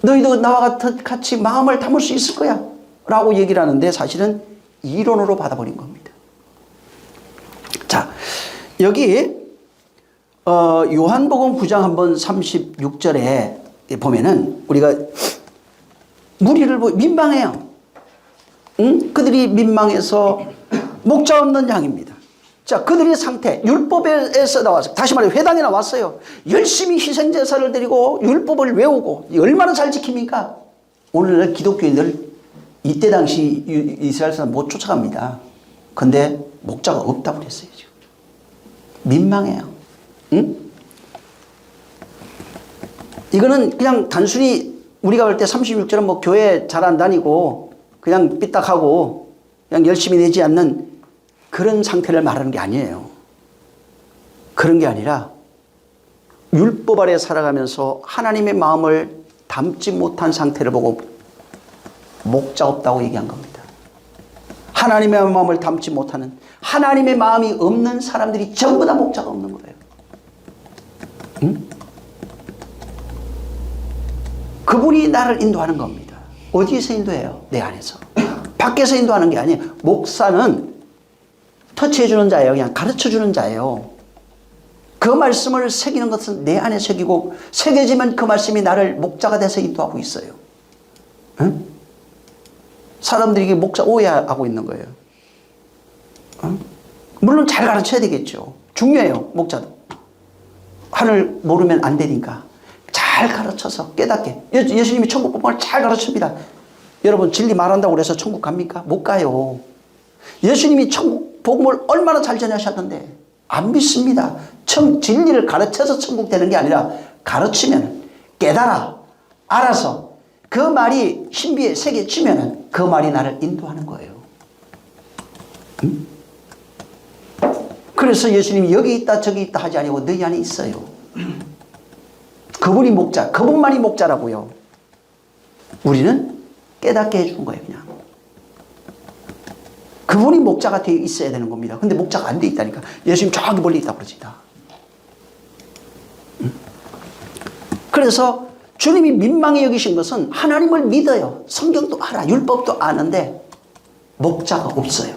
너희도 나와 같이 마음을 담을 수 있을 거야 라고 얘기를 하는데 사실은 이론으로 받아버린 겁니다. 자, 여기 요한복음 9장 한번 36절에 보면은 우리가 무리를 민망해요. 응? 그들이 민망해서 목자 없는 양입니다. 자, 그들의 상태, 율법에서 나와서, 다시 말해 회당에 나왔어요. 열심히 희생제사를 드리고 율법을 외우고 얼마나 잘 지킵니까? 오늘날 기독교인들 이때 당시 이스라엘 사람 못 쫓아갑니다. 근데 목자가 없다고 그랬어요. 지금. 민망해요. 응? 이거는 그냥 단순히 우리가 볼 때 36절은 뭐 교회 잘 안 다니고 그냥 삐딱하고 그냥 열심히 내지 않는 그런 상태를 말하는 게 아니에요. 그런 게 아니라 율법 아래 살아가면서 하나님의 마음을 담지 못한 상태를 보고 목자 없다고 얘기한 겁니다. 하나님의 마음을 담지 못하는, 하나님의 마음이 없는 사람들이 전부 다 목자가 없는 거예요. 응? 그분이 나를 인도하는 겁니다. 어디에서 인도해요? 내 안에서. 밖에서 인도하는 게 아니에요. 목사는 터치해주는 자예요. 그냥 가르쳐주는 자예요. 그 말씀을 새기는 것은 내 안에 새기고 새겨지면 그 말씀이 나를 목자가 돼서 인도하고 있어요. 응? 사람들이 이게 목자 오해하고 있는 거예요. 응? 물론 잘 가르쳐야 되겠죠. 중요해요. 목자도. 하늘 모르면 안 되니까 잘 가르쳐서 깨닫게. 예수님이 천국 복음을 잘 가르칩니다. 여러분 진리 말한다고 그래서 천국 갑니까? 못 가요. 예수님이 천국 복음을 얼마나 잘 전하셨는데 안 믿습니다. 진리를 가르쳐서 천국 되는 게 아니라 가르치면 깨달아 알아서 그 말이 신비에 새겨지면 그 말이 나를 인도하는 거예요. 응? 그래서 예수님이 여기 있다 저기 있다 하지 아니고 너희 안에 있어요. 그분이 목자, 그분만이 목자라고요. 우리는 깨닫게 해주는 거예요. 그냥 그분이 목자가 되어 있어야 되는 겁니다. 근데 목자가 안 돼 있다니까. 예수님 저기 멀리 있다고 그러지 다. 그래서 주님이 민망해 여기신 것은 하나님을 믿어요. 성경도 알아. 율법도 아는데 목자가 없어요.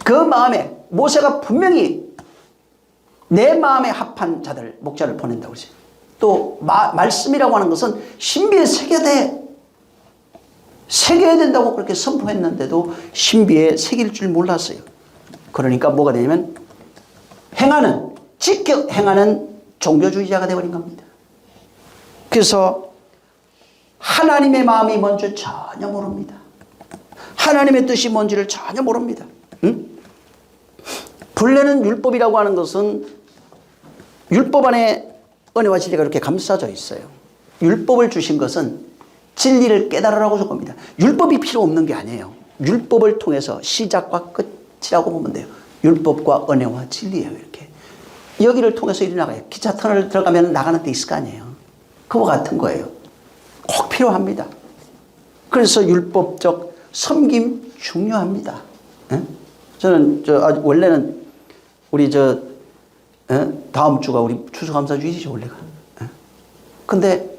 그 마음에 모세가 분명히 내 마음에 합한 자들 목자를 보낸다고 그러죠. 또 말씀이라고 하는 것은 신비에 새겨야 된다고 그렇게 선포했는데도 신비에 새길 줄 몰랐어요. 그러니까 뭐가 되냐면 직접 행하는 종교주의자가 되어버린 겁니다. 그래서 하나님의 마음이 뭔지 전혀 모릅니다. 하나님의 뜻이 뭔지를 전혀 모릅니다. 응? 본래는 율법이라고 하는 것은 율법 안에 은혜와 진리가 이렇게 감싸져 있어요. 율법을 주신 것은 진리를 깨달으라고 준 겁니다. 율법이 필요 없는 게 아니에요. 율법을 통해서 시작과 끝이라고 보면 돼요. 율법과 은혜와 진리예요. 이렇게 여기를 통해서 일이 나가요. 기차 터널 들어가면 나가는 데 있을 거 아니에요. 그와 같은 거예요. 꼭 필요합니다. 그래서 율법적 섬김 중요합니다. 저는 원래는 우리 다음 주가 우리 추수감사주일이죠, 원래가. 근데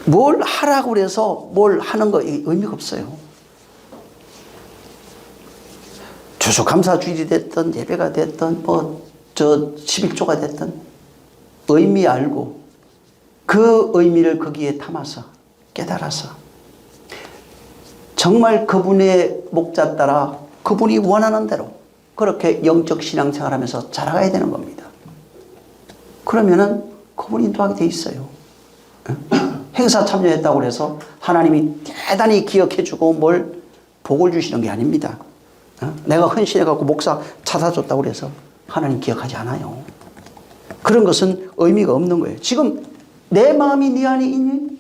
뭘 하라고 그래서 뭘 하는 거 의미가 없어요. 추수감사주일이 됐든 예배가 됐든 11조가 됐든 의미 알고 그 의미를 거기에 담아서 깨달아서 정말 그분의 목자 따라 그분이 원하는 대로 그렇게 영적 신앙생활하면서 자라가야 되는 겁니다. 그러면은 그분이 인도하게 돼 있어요. 행사 참여했다고 해서 하나님이 대단히 기억해주고 뭘 복을 주시는 게 아닙니다. 내가 헌신해갖고 목사 찾아줬다고 해서 하나님 기억하지 않아요. 그런 것은 의미가 없는 거예요. 지금 내 마음이 네 안에 있니?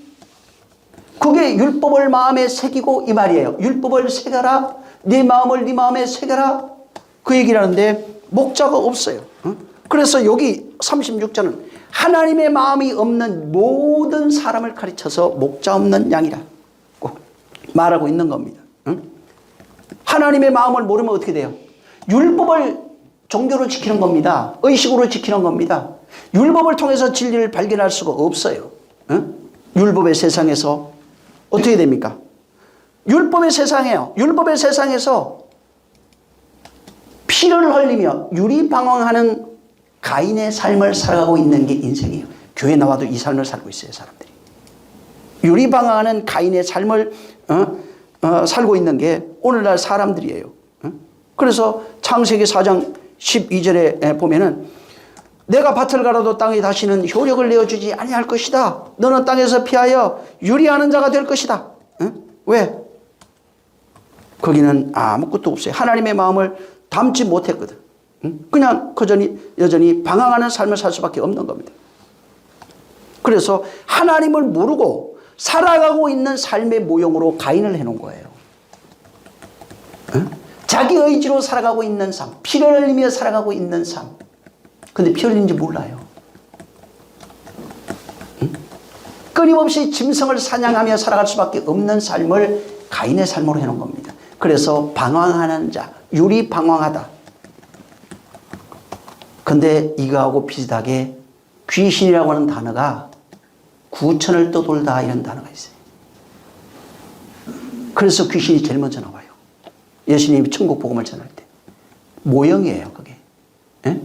그게 율법을 마음에 새기고 이 말이에요. 율법을 새겨라. 네 마음을 네 마음에 새겨라. 그 얘기를 하는데 목자가 없어요. 그래서 여기 36절은 하나님의 마음이 없는 모든 사람을 가르쳐서 목자 없는 양이라고 말하고 있는 겁니다. 하나님의 마음을 모르면 어떻게 돼요? 율법을 종교로 지키는 겁니다. 의식으로 지키는 겁니다. 율법을 통해서 진리를 발견할 수가 없어요. 율법의 세상에서 어떻게 됩니까? 율법의 세상이에요. 율법의 세상에서 피를 흘리며 유리방황하는 가인의 삶을 살아가고 있는 게 인생이에요. 교회 나와도 이 삶을 살고 있어요, 사람들이. 유리방황하는 가인의 삶을 살고 있는 게 오늘날 사람들이에요. 그래서 창세기 4장 12절에 보면은 내가 밭을 갈아도 땅에 다시는 효력을 내어주지 아니할 것이다. 너는 땅에서 피하여 유리하는 자가 될 것이다. 왜? 거기는 아무것도 없어요. 하나님의 마음을 담지 못했거든. 그냥 여전히 방황하는 삶을 살 수밖에 없는 겁니다. 그래서 하나님을 모르고 살아가고 있는 삶의 모형으로 가인을 해놓은 거예요. 자기 의지로 살아가고 있는 삶, 피를 흘리며 살아가고 있는 삶. 근데 피 흘리는지 몰라요. 끊임없이 짐승을 사냥하며 살아갈 수밖에 없는 삶을 가인의 삶으로 해놓은 겁니다. 그래서 방황하는 자, 유리방황하다. 근데 이거하고 비슷하게 귀신이라고 하는 단어가 구천을 떠돌다 이런 단어가 있어요. 그래서 귀신이 제일 먼저 나와요. 예수님이 천국 복음을 전할 때. 모형이에요, 그게. 예?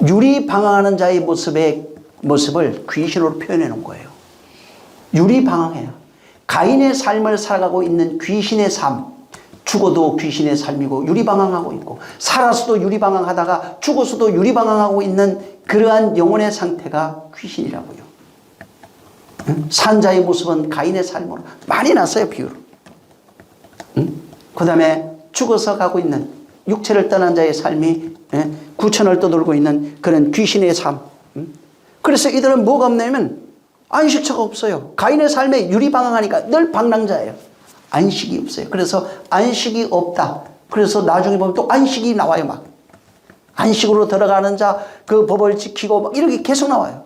유리방황하는 자의 모습을 귀신으로 표현해 놓은 거예요. 유리방황해요. 가인의 삶을 살아가고 있는 귀신의 삶. 죽어도 귀신의 삶이고 유리방황하고 있고 살아서도 유리방황하다가 죽어서도 유리방황하고 있는 그러한 영혼의 상태가 귀신이라고요. 산자의 모습은 가인의 삶으로 많이 났어요, 비유로. 그 다음에 죽어서 가고 있는 육체를 떠난 자의 삶이 구천을 떠돌고 있는 그런 귀신의 삶. 그래서 이들은 뭐가 없냐면 안식처가 없어요. 가인의 삶에 유리방황하니까 늘 방랑자예요. 안식이 없어요. 그래서 안식이 없다. 그래서 나중에 보면 또 안식이 나와요, 막. 안식으로 들어가는 자, 그 법을 지키고 막 이렇게 계속 나와요.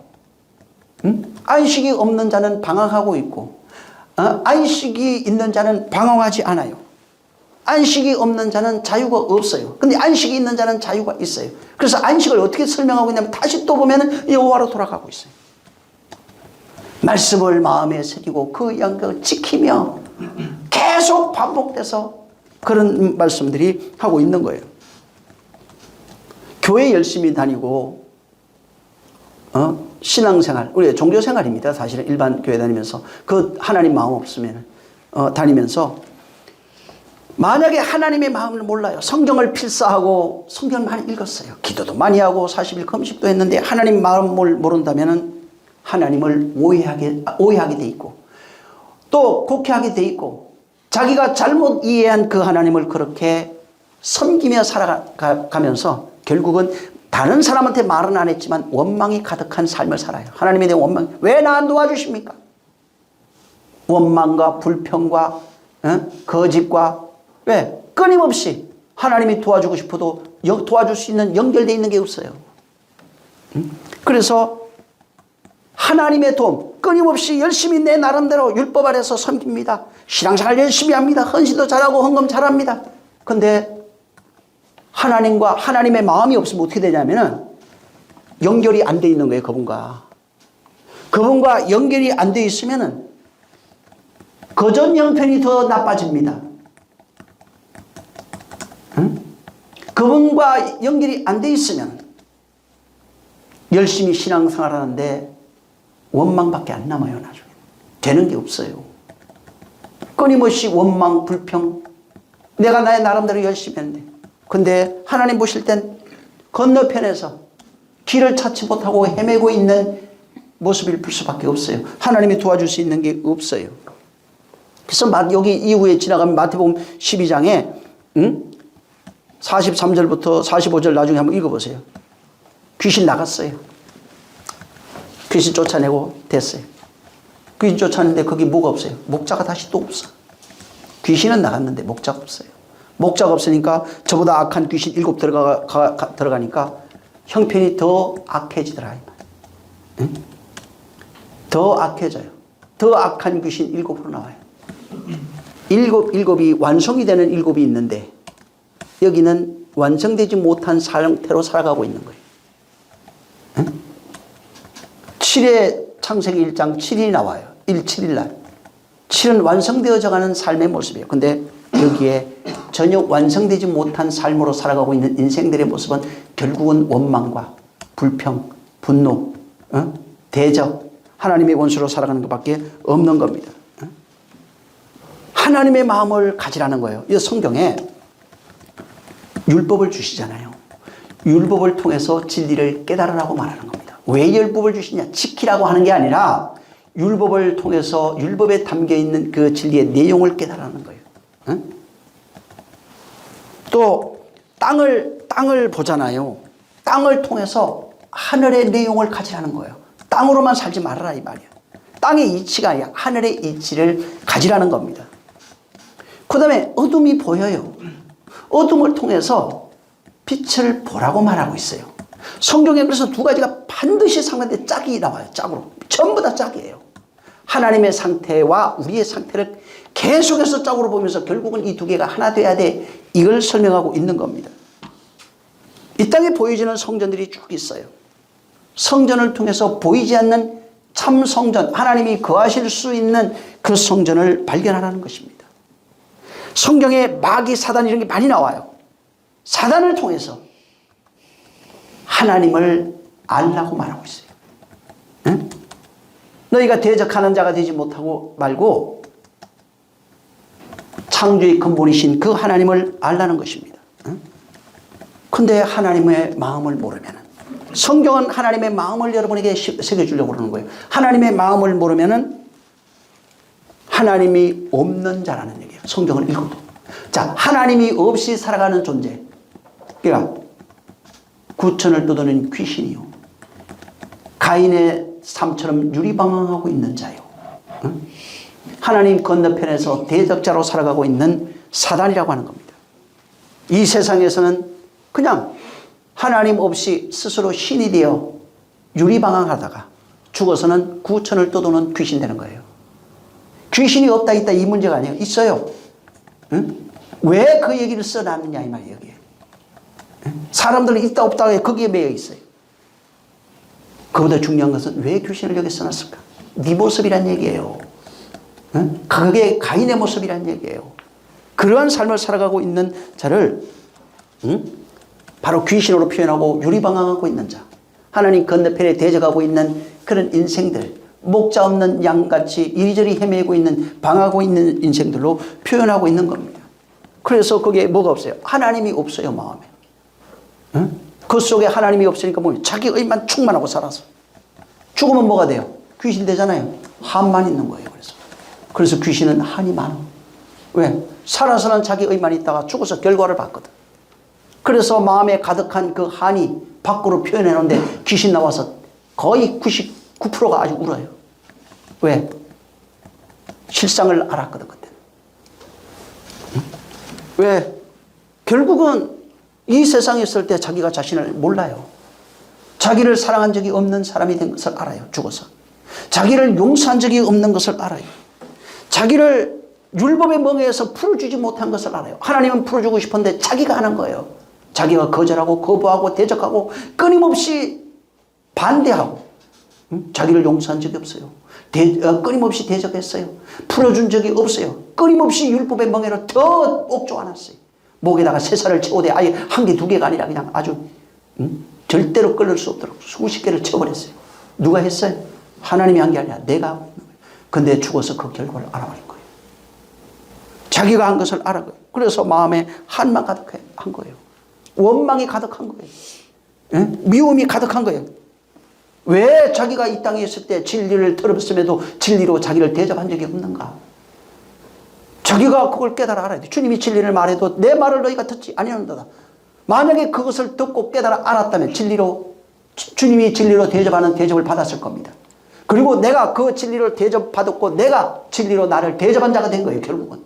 안식이 없는 자는 방황하고 있고, 안식이 있는 자는 방황하지 않아요. 안식이 없는 자는 자유가 없어요. 근데 안식이 있는 자는 자유가 있어요. 그래서 안식을 어떻게 설명하고 있냐면 다시 또 보면은 여호와로 돌아가고 있어요. 말씀을 마음에 새기고 그 양격을 지키며 계속 반복돼서 그런 말씀들이 하고 있는 거예요. 교회 열심히 다니고 신앙생활, 우리 종교생활입니다. 사실은 일반 교회 다니면서 그 하나님 마음 없으면 다니면서 만약에 하나님의 마음을 몰라요. 성경을 필사하고 성경을 많이 읽었어요. 기도도 많이 하고 40일 금식도 했는데 하나님 마음을 모른다면 하나님을 오해하게 돼 있고 또 곡해하게 돼 있고 자기가 잘못 이해한 그 하나님을 그렇게 섬기며 살아가면서 결국은 다른 사람한테 말은 안 했지만 원망이 가득한 삶을 살아요. 하나님에 대한 원망. 왜 나 도와주십니까? 원망과 불평과 거짓과 왜? 끊임없이 하나님이 도와주고 싶어도 도와줄 수 있는 연결되어 있는 게 없어요. 그래서 하나님의 도움 끊임없이 열심히 내 나름대로 율법 아래서 섬깁니다. 신앙생활 열심히 합니다. 헌신도 잘하고 헌금 잘합니다. 그런데 하나님과 하나님의 마음이 없으면 어떻게 되냐면은 연결이 안 돼 있는 거예요. 그분과 연결이 안 돼 있으면은 거전 형편이 더 나빠집니다. 그분과 연결이 안 돼 있으면 열심히 신앙생활하는데 원망밖에 안 남아요. 나중에 되는 게 없어요. 끊임없이 원망, 불평. 내가 나의 나름대로 열심히 했는데 근데 하나님 보실 땐 건너편에서 길을 찾지 못하고 헤매고 있는 모습일 수밖에 없어요. 하나님이 도와줄 수 있는 게 없어요. 그래서 여기 이후에 지나가면 마태복음 12장에 43절부터 45절 나중에 한번 읽어보세요. 귀신 나갔어요. 귀신 쫓아내고 됐어요. 귀신 쫓아내는데 거기 뭐가 없어요. 목자가 다시 또 없어. 귀신은 나갔는데 목자가 없어요. 목자가 없으니까 저보다 악한 귀신 7 들어가니까 형편이 더 악해지더라. 응? 더 악해져요. 더 악한 귀신 7으로 나와요. 일곱이 완성이 되는 7이 있는데 여기는 완성되지 못한 상태로 살아가고 있는 거예요. 응? 7회 창세기 1장 7일이 나와요. 7일 날. 7은 완성되어져 가는 삶의 모습이에요. 근데 여기에 전혀 완성되지 못한 삶으로 살아가고 있는 인생들의 모습은 결국은 원망과 불평, 분노, 대적, 하나님의 원수로 살아가는 것밖에 없는 겁니다. 하나님의 마음을 가지라는 거예요. 이 성경에 율법을 주시잖아요. 율법을 통해서 진리를 깨달으라고 말하는 겁니다. 왜 율법을 주시냐? 지키라고 하는 게 아니라 율법을 통해서 율법에 담겨있는 그 진리의 내용을 깨달으라는 거예요. 또 땅을 보잖아요. 땅을 통해서 하늘의 내용을 가지라는 거예요. 땅으로만 살지 말아라 이 말이야. 땅의 이치가 아니라 하늘의 이치를 가지라는 겁니다. 그 다음에 어둠이 보여요. 어둠을 통해서 빛을 보라고 말하고 있어요. 성경에 그래서 두 가지가 반드시 상관돼 짝이 나와요. 짝으로. 전부 다 짝이에요. 하나님의 상태와 우리의 상태를 계속해서 짝으로 보면서 결국은 이 두 개가 하나 돼야 돼. 이걸 설명하고 있는 겁니다. 이 땅에 보여지는 성전들이 쭉 있어요. 성전을 통해서 보이지 않는 참 성전, 하나님이 거하실 수 있는 그 성전을 발견하라는 것입니다. 성경에 마귀, 사단 이런 게 많이 나와요. 사단을 통해서 하나님을 알라고 말하고 있어요. 응? 너희가 대적하는 자가 되지 못하고 말고 창조의 근본이신 그 하나님을 알라는 것입니다. 그런데 하나님의 마음을 모르면 성경은 하나님의 마음을 여러분에게 새겨주려고 그러는 거예요. 하나님의 마음을 모르면 하나님이 없는 자라는 얘기예요. 성경을 읽어도. 자, 하나님이 없이 살아가는 존재. 그러니까 구천을 떠도는 귀신이요. 가인의 삶처럼 유리방황하고 있는 자요. 하나님 건너편에서 대적자로 살아가고 있는 사단이라고 하는 겁니다. 이 세상에서는 그냥 하나님 없이 스스로 신이 되어 유리방황하다가 죽어서는 구천을 떠도는 귀신 되는 거예요. 귀신이 없다 있다 이 문제가 아니에요. 있어요. 응? 왜 그 얘기를 써놨느냐 이 말이에요. 여기에. 사람들은 있다 없다 거기에 매여 있어요. 그보다 중요한 것은 왜 귀신을 여기 써놨을까? 네 모습이란 얘기예요. 응? 그게 가인의 모습이란 얘기예요. 그러한 삶을 살아가고 있는 자를 바로 귀신으로 표현하고 유리방황하고 있는 자, 하나님 건너편에 대적하고 있는 그런 인생들, 목자 없는 양같이 이리저리 헤매고 있는 방하고 있는 인생들로 표현하고 있는 겁니다. 그래서 거기에 뭐가 없어요? 하나님이 없어요. 마음에. 응? 그 속에 하나님이 없으니까 뭐예요? 자기 의만 충만하고 살아서 죽으면 뭐가 돼요? 귀신 되잖아요. 한만 있는 거예요. 그래서 귀신은 한이 많아. 왜? 살아서는 자기 의만 있다가 죽어서 결과를 봤거든. 그래서 마음에 가득한 그 한이 밖으로 표현해 놓는데 귀신 나와서 거의 99%가 아주 울어요. 왜? 실상을 알았거든 그때. 왜? 결국은 이 세상에 있을 때 자기가 자신을 몰라요. 자기를 사랑한 적이 없는 사람이 된 것을 알아요. 죽어서. 자기를 용서한 적이 없는 것을 알아요. 자기를 율법의 멍에에서 풀어주지 못한 것을 알아요. 하나님은 풀어주고 싶었는데 자기가 안 한 거예요. 자기가 거절하고 거부하고 대적하고 끊임없이 반대하고 자기를 용서한 적이 없어요. 끊임없이 대적했어요. 풀어준 적이 없어요. 끊임없이 율법의 멍에로 더 옥조아놨어요. 목에다가 쇠살을 채우되 아예 한 개, 두 개가 아니라 그냥 아주 절대로 끊을 수 없도록 수십 개를 쳐버렸어요. 누가 했어요? 하나님이 한 게 아니라 내가 하고 있는 거예요. 근데 죽어서 그 결과를 알아버린 거예요. 자기가 한 것을 알아요. 그래서 마음에 한만 가득한 거예요. 원망이 가득한 거예요. 예? 미움이 가득한 거예요. 왜 자기가 이 땅에 있을 때 진리를 들었음에도 진리로 자기를 대접한 적이 없는가? 자기가 그걸 깨달아 알아야 돼. 주님이 진리를 말해도 내 말을 너희가 듣지 아니하는도다. 만약에 그것을 듣고 깨달아 알았다면 진리로 주님이 진리로 대접하는 대접을 받았을 겁니다. 그리고 내가 그 진리를 대접받았고 내가 진리로 나를 대접한 자가 된 거예요. 결국은.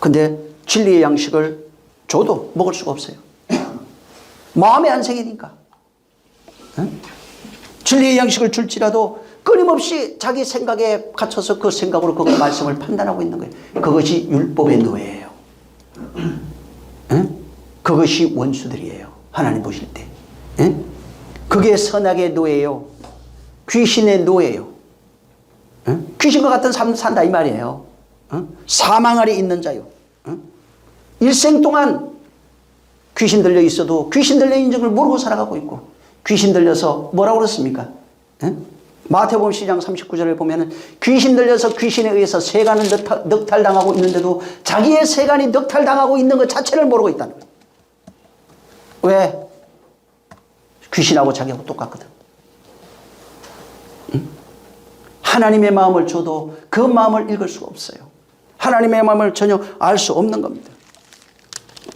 근데 진리의 양식을 줘도 먹을 수가 없어요. 마음의 안색이니까. 진리의 양식을 줄지라도 끊임없이 자기 생각에 갇혀서 그 생각으로 그 말씀을 판단하고 있는 거예요. 그것이 율법의 노예예요. 그것이 원수들이에요. 하나님 보실 때. 그게 선악의 노예요. 귀신의 노예요. 귀신과 같은 삶 산다 이 말이에요. 사망 아래 있는 자요. 일생 동안 귀신 들려 있어도 귀신 들려 있는 줄 모르고 살아가고 있고 귀신 들려서 뭐라고 그랬습니까? 마태복음 10장 39절에 보면은 귀신 들려서 귀신에 의해서 세간을 넉탈당하고 있는데도 자기의 세간이 넉탈당하고 있는 것 자체를 모르고 있다는 거예요. 왜? 귀신하고 자기하고 똑같거든. 하나님의 마음을 줘도 그 마음을 읽을 수가 없어요. 하나님의 마음을 전혀 알 수 없는 겁니다.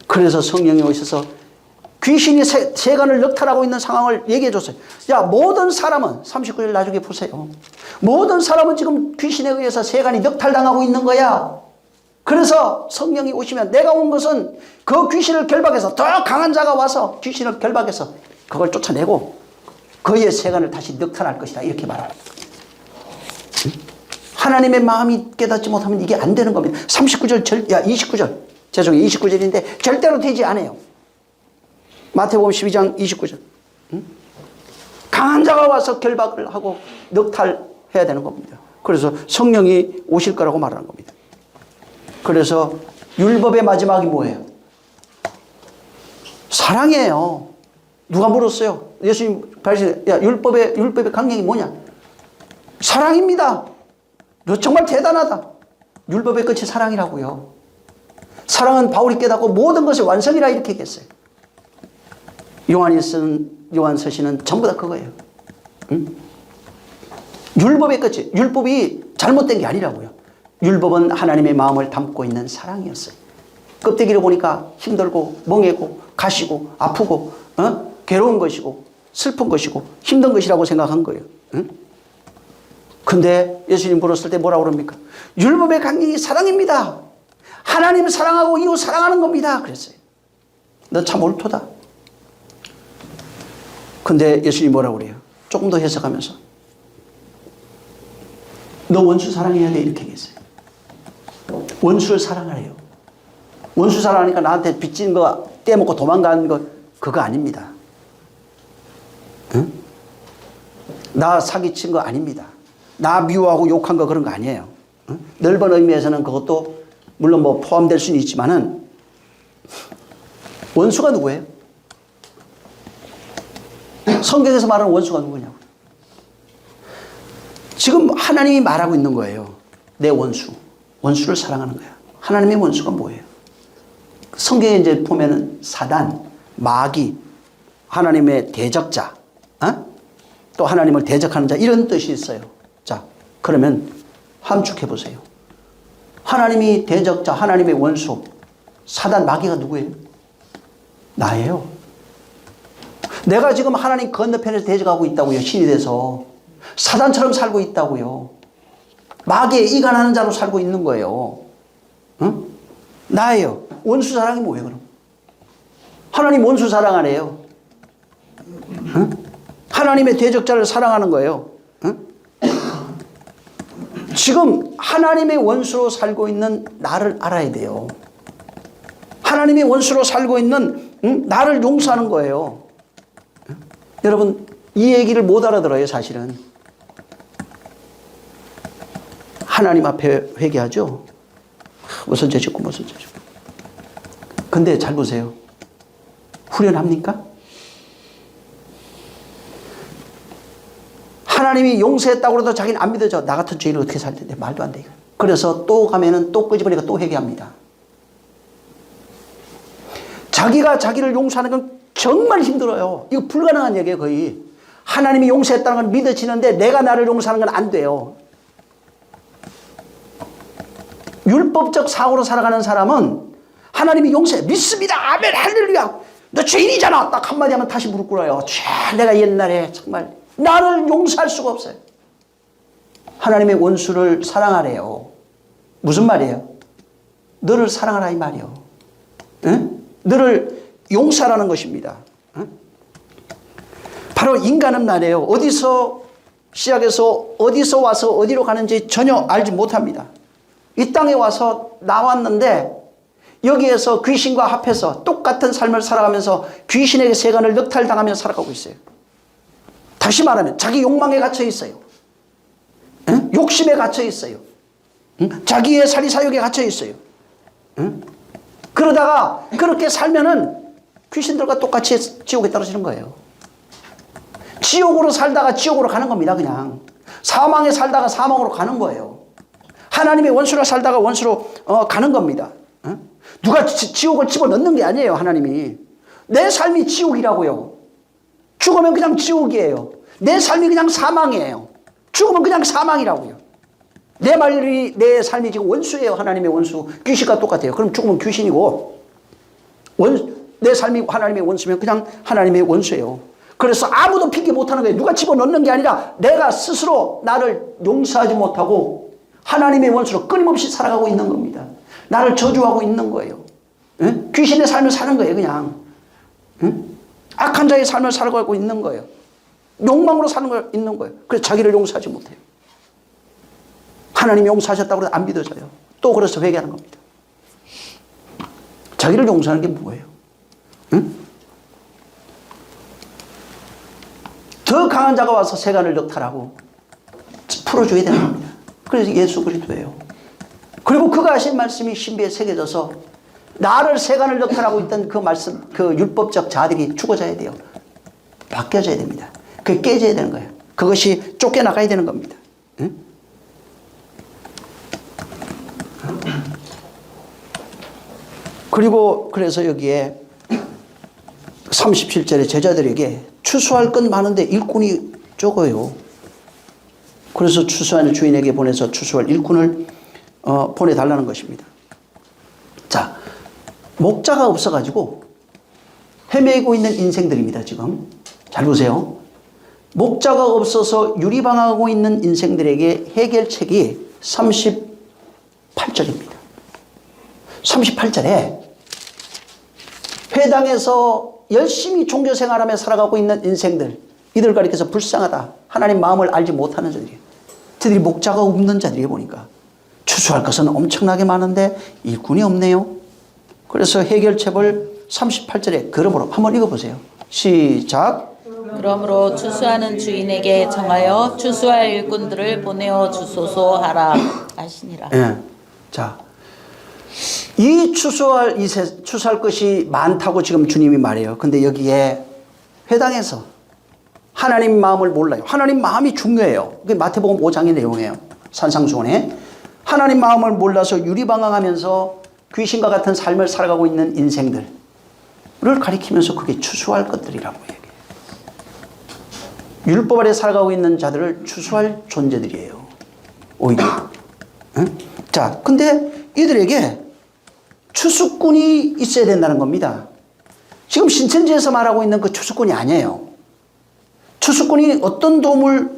그래서 성령이 오셔서 귀신이 세간을 넉탈하고 있는 상황을 얘기해 줬어요. 야, 모든 사람은 39절 나중에 보세요. 모든 사람은 지금 귀신에 의해서 세간이 넉탈당하고 있는 거야. 그래서 성령이 오시면 내가 온 것은 그 귀신을 결박해서 더 강한 자가 와서 귀신을 결박해서 그걸 쫓아내고 그의 세간을 다시 넉탈할 것이다. 이렇게 말합니다. 하나님의 마음이 깨닫지 못하면 이게 안 되는 겁니다. 39절, 29절. 죄송해요. 29절인데 절대로 되지 않아요. 마태복음 12장 29절. 강한 자가 와서 결박을 하고 넉탈해야 되는 겁니다. 그래서 성령이 오실 거라고 말하는 겁니다. 그래서 율법의 마지막이 뭐예요? 사랑이에요. 누가 물었어요? 예수님 가르치는 율법의 강령이 뭐냐? 사랑입니다. 너 정말 대단하다. 율법의 끝이 사랑이라고요. 사랑은 바울이 깨닫고 모든 것이 완성이라 이렇게 얘기했어요. 요한이 쓴 요한서신은 전부 다 그거예요. 율법의 끝이, 율법이 잘못된 게 아니라고요. 율법은 하나님의 마음을 담고 있는 사랑이었어요. 껍데기를 보니까 힘들고 멍해고 가시고 아프고 괴로운 것이고 슬픈 것이고 힘든 것이라고 생각한 거예요. 근데 예수님 물었을 때 뭐라고 그럽니까? 율법의 강령이 사랑입니다. 하나님 사랑하고 이웃 사랑하는 겁니다. 그랬어요. 너 참 옳도다. 근데 예수님이 뭐라고 그래요? 조금 더 해석하면서 너 원수 사랑해야 돼 이렇게 얘기했어요. 원수를 사랑하래요. 원수 사랑하니까 나한테 빚진 거 떼먹고 도망가는 거 그거 아닙니다. 응? 나 사기친 거 아닙니다. 나 미워하고 욕한 거 그런 거 아니에요. 응? 넓은 의미에서는 그것도 물론 뭐 포함될 수는 있지만은 원수가 누구예요? 성경에서 말하는 원수가 누구냐고. 지금 하나님이 말하고 있는 거예요. 내 원수. 원수를 사랑하는 거야. 하나님의 원수가 뭐예요? 성경에 이제 보면은 사단, 마귀, 하나님의 대적자, 또 하나님을 대적하는 자 이런 뜻이 있어요. 자, 그러면 함축해 보세요. 하나님이 대적자, 하나님의 원수, 사단, 마귀가 누구예요? 나예요. 내가 지금 하나님 건너편에서 대적하고 있다고요. 신이 돼서. 사단처럼 살고 있다고요. 마귀의 이간하는 자로 살고 있는 거예요. 응? 나예요. 원수 사랑이 뭐예요, 그럼? 하나님 원수 사랑하래요. 응? 하나님의 대적자를 사랑하는 거예요. 응? 지금 하나님의 원수로 살고 있는 나를 알아야 돼요. 하나님의 원수로 살고 있는 나를 용서하는 거예요. 여러분 이 얘기를 못 알아들어요. 사실은 하나님 앞에 회개하죠. 무슨 죄 짓고 무슨 죄 짓고. 근데 잘 보세요. 후련합니까? 하나님이 용서했다고 해도 자기는 안 믿어져. 나 같은 죄인은 어떻게 살 텐데. 말도 안 돼. 그래서 또 가면은 또 끄집어내고 또 회개합니다. 자기가 자기를 용서하는 건 정말 힘들어요. 이거 불가능한 얘기예요, 거의. 하나님이 용서했다는 건 믿어지는데 내가 나를 용서하는 건 안 돼요. 율법적 사고로 살아가는 사람은 하나님이 용서해. 믿습니다. 아멘. 할렐루야. 너 죄인이잖아. 딱 한마디 하면 다시 무릎 꿇어요. 내가 옛날에 정말 나를 용서할 수가 없어요. 하나님의 원수를 사랑하래요. 무슨 말이에요? 너를 사랑하라 이 말이에요. 응? 너를 용서하라는 것입니다. 응? 바로 인간은 말이에요. 어디서 시작해서 어디서 와서 어디로 가는지 전혀 알지 못합니다. 이 땅에 와서 나왔는데 여기에서 귀신과 합해서 똑같은 삶을 살아가면서 귀신에게 세간을 넉탈당하며 살아가고 있어요. 다시 말하면 자기 욕망에 갇혀 있어요. 응? 욕심에 갇혀 있어요. 응? 자기의 사리사욕에 갇혀 있어요. 응? 그러다가 그렇게 살면은 귀신들과 똑같이 지옥에 떨어지는 거예요. 지옥으로 살다가 지옥으로 가는 겁니다. 그냥 사망에 살다가 사망으로 가는 거예요. 하나님의 원수로 살다가 원수로 가는 겁니다. 응? 누가 지옥을 집어넣는 게 아니에요. 하나님이. 내 삶이 지옥이라고요. 죽으면 그냥 지옥이에요. 내 삶이 그냥 사망이에요. 죽으면 그냥 사망이라고요. 내 삶이 지금 원수예요. 하나님의 원수. 귀신과 똑같아요. 그럼 죽으면 귀신이고 내 삶이 하나님의 원수면 그냥 하나님의 원수예요. 그래서 아무도 핑계 못하는 거예요. 누가 집어넣는 게 아니라 내가 스스로 나를 용서하지 못하고 하나님의 원수로 끊임없이 살아가고 있는 겁니다. 나를 저주하고 있는 거예요. 응? 귀신의 삶을 사는 거예요. 그냥. 응? 악한 자의 삶을 살아가고 있는 거예요. 욕망으로 사는 거 있는 거예요. 그래서 자기를 용서하지 못해요. 하나님 용서하셨다고 해도 안 믿어져요. 또 그래서 회개하는 겁니다. 자기를 용서하는 게 뭐예요? 응? 더 강한 자가 와서 세간을 넉탈하고 풀어줘야 되는 겁니다. 그래서 예수 그리스도예요. 그리고 그가 하신 말씀이 신비에 새겨져서 나를 세간을 넉탈하고 있던 그 말씀, 그 율법적 자들이 죽어져야 돼요. 바뀌어져야 됩니다. 그게 깨져야 되는 거예요. 그것이 쫓겨나가야 되는 겁니다. 응? 그리고 그래서 여기에 37절에 제자들에게 추수할 건 많은데 일꾼이 적어요. 그래서 추수하는 주인에게 보내서 추수할 일꾼을 보내달라는 것입니다. 자, 목자가 없어가지고 헤매고 있는 인생들입니다. 지금 잘 보세요. 목자가 없어서 유리방황하고 있는 인생들에게 해결책이 38절입니다. 38절에 회당에서 열심히 종교생활하며 살아가고 있는 인생들, 이들 가리켜서 불쌍하다. 하나님 마음을 알지 못하는 자들이에요. 저들이 목자가 없는 자들이 보니까 추수할 것은 엄청나게 많은데 일꾼이 없네요. 그래서 해결책을 38절에 그러므로 한번 읽어보세요. 시작. 그러므로 추수하는 주인에게 정하여 추수할 일꾼들을 보내어 주소서 하라 하시니라. 예. 자, 이 추수할 것이 많다고 지금 주님이 말해요. 근데 여기에 회당에서 하나님 마음을 몰라요. 하나님 마음이 중요해요. 그게 마태복음 5장의 내용이에요. 산상수훈에 하나님 마음을 몰라서 유리방황하면서 귀신과 같은 삶을 살아가고 있는 인생들을 가리키면서 그게 추수할 것들이라고 얘기해요. 율법 아래 살아가고 있는 자들을 추수할 존재들이에요. 오히려. 응? 자, 근데 이들에게 추수꾼이 있어야 된다는 겁니다. 지금 신천지에서 말하고 있는 그 추수꾼이 아니에요. 추수꾼이 어떤 도움을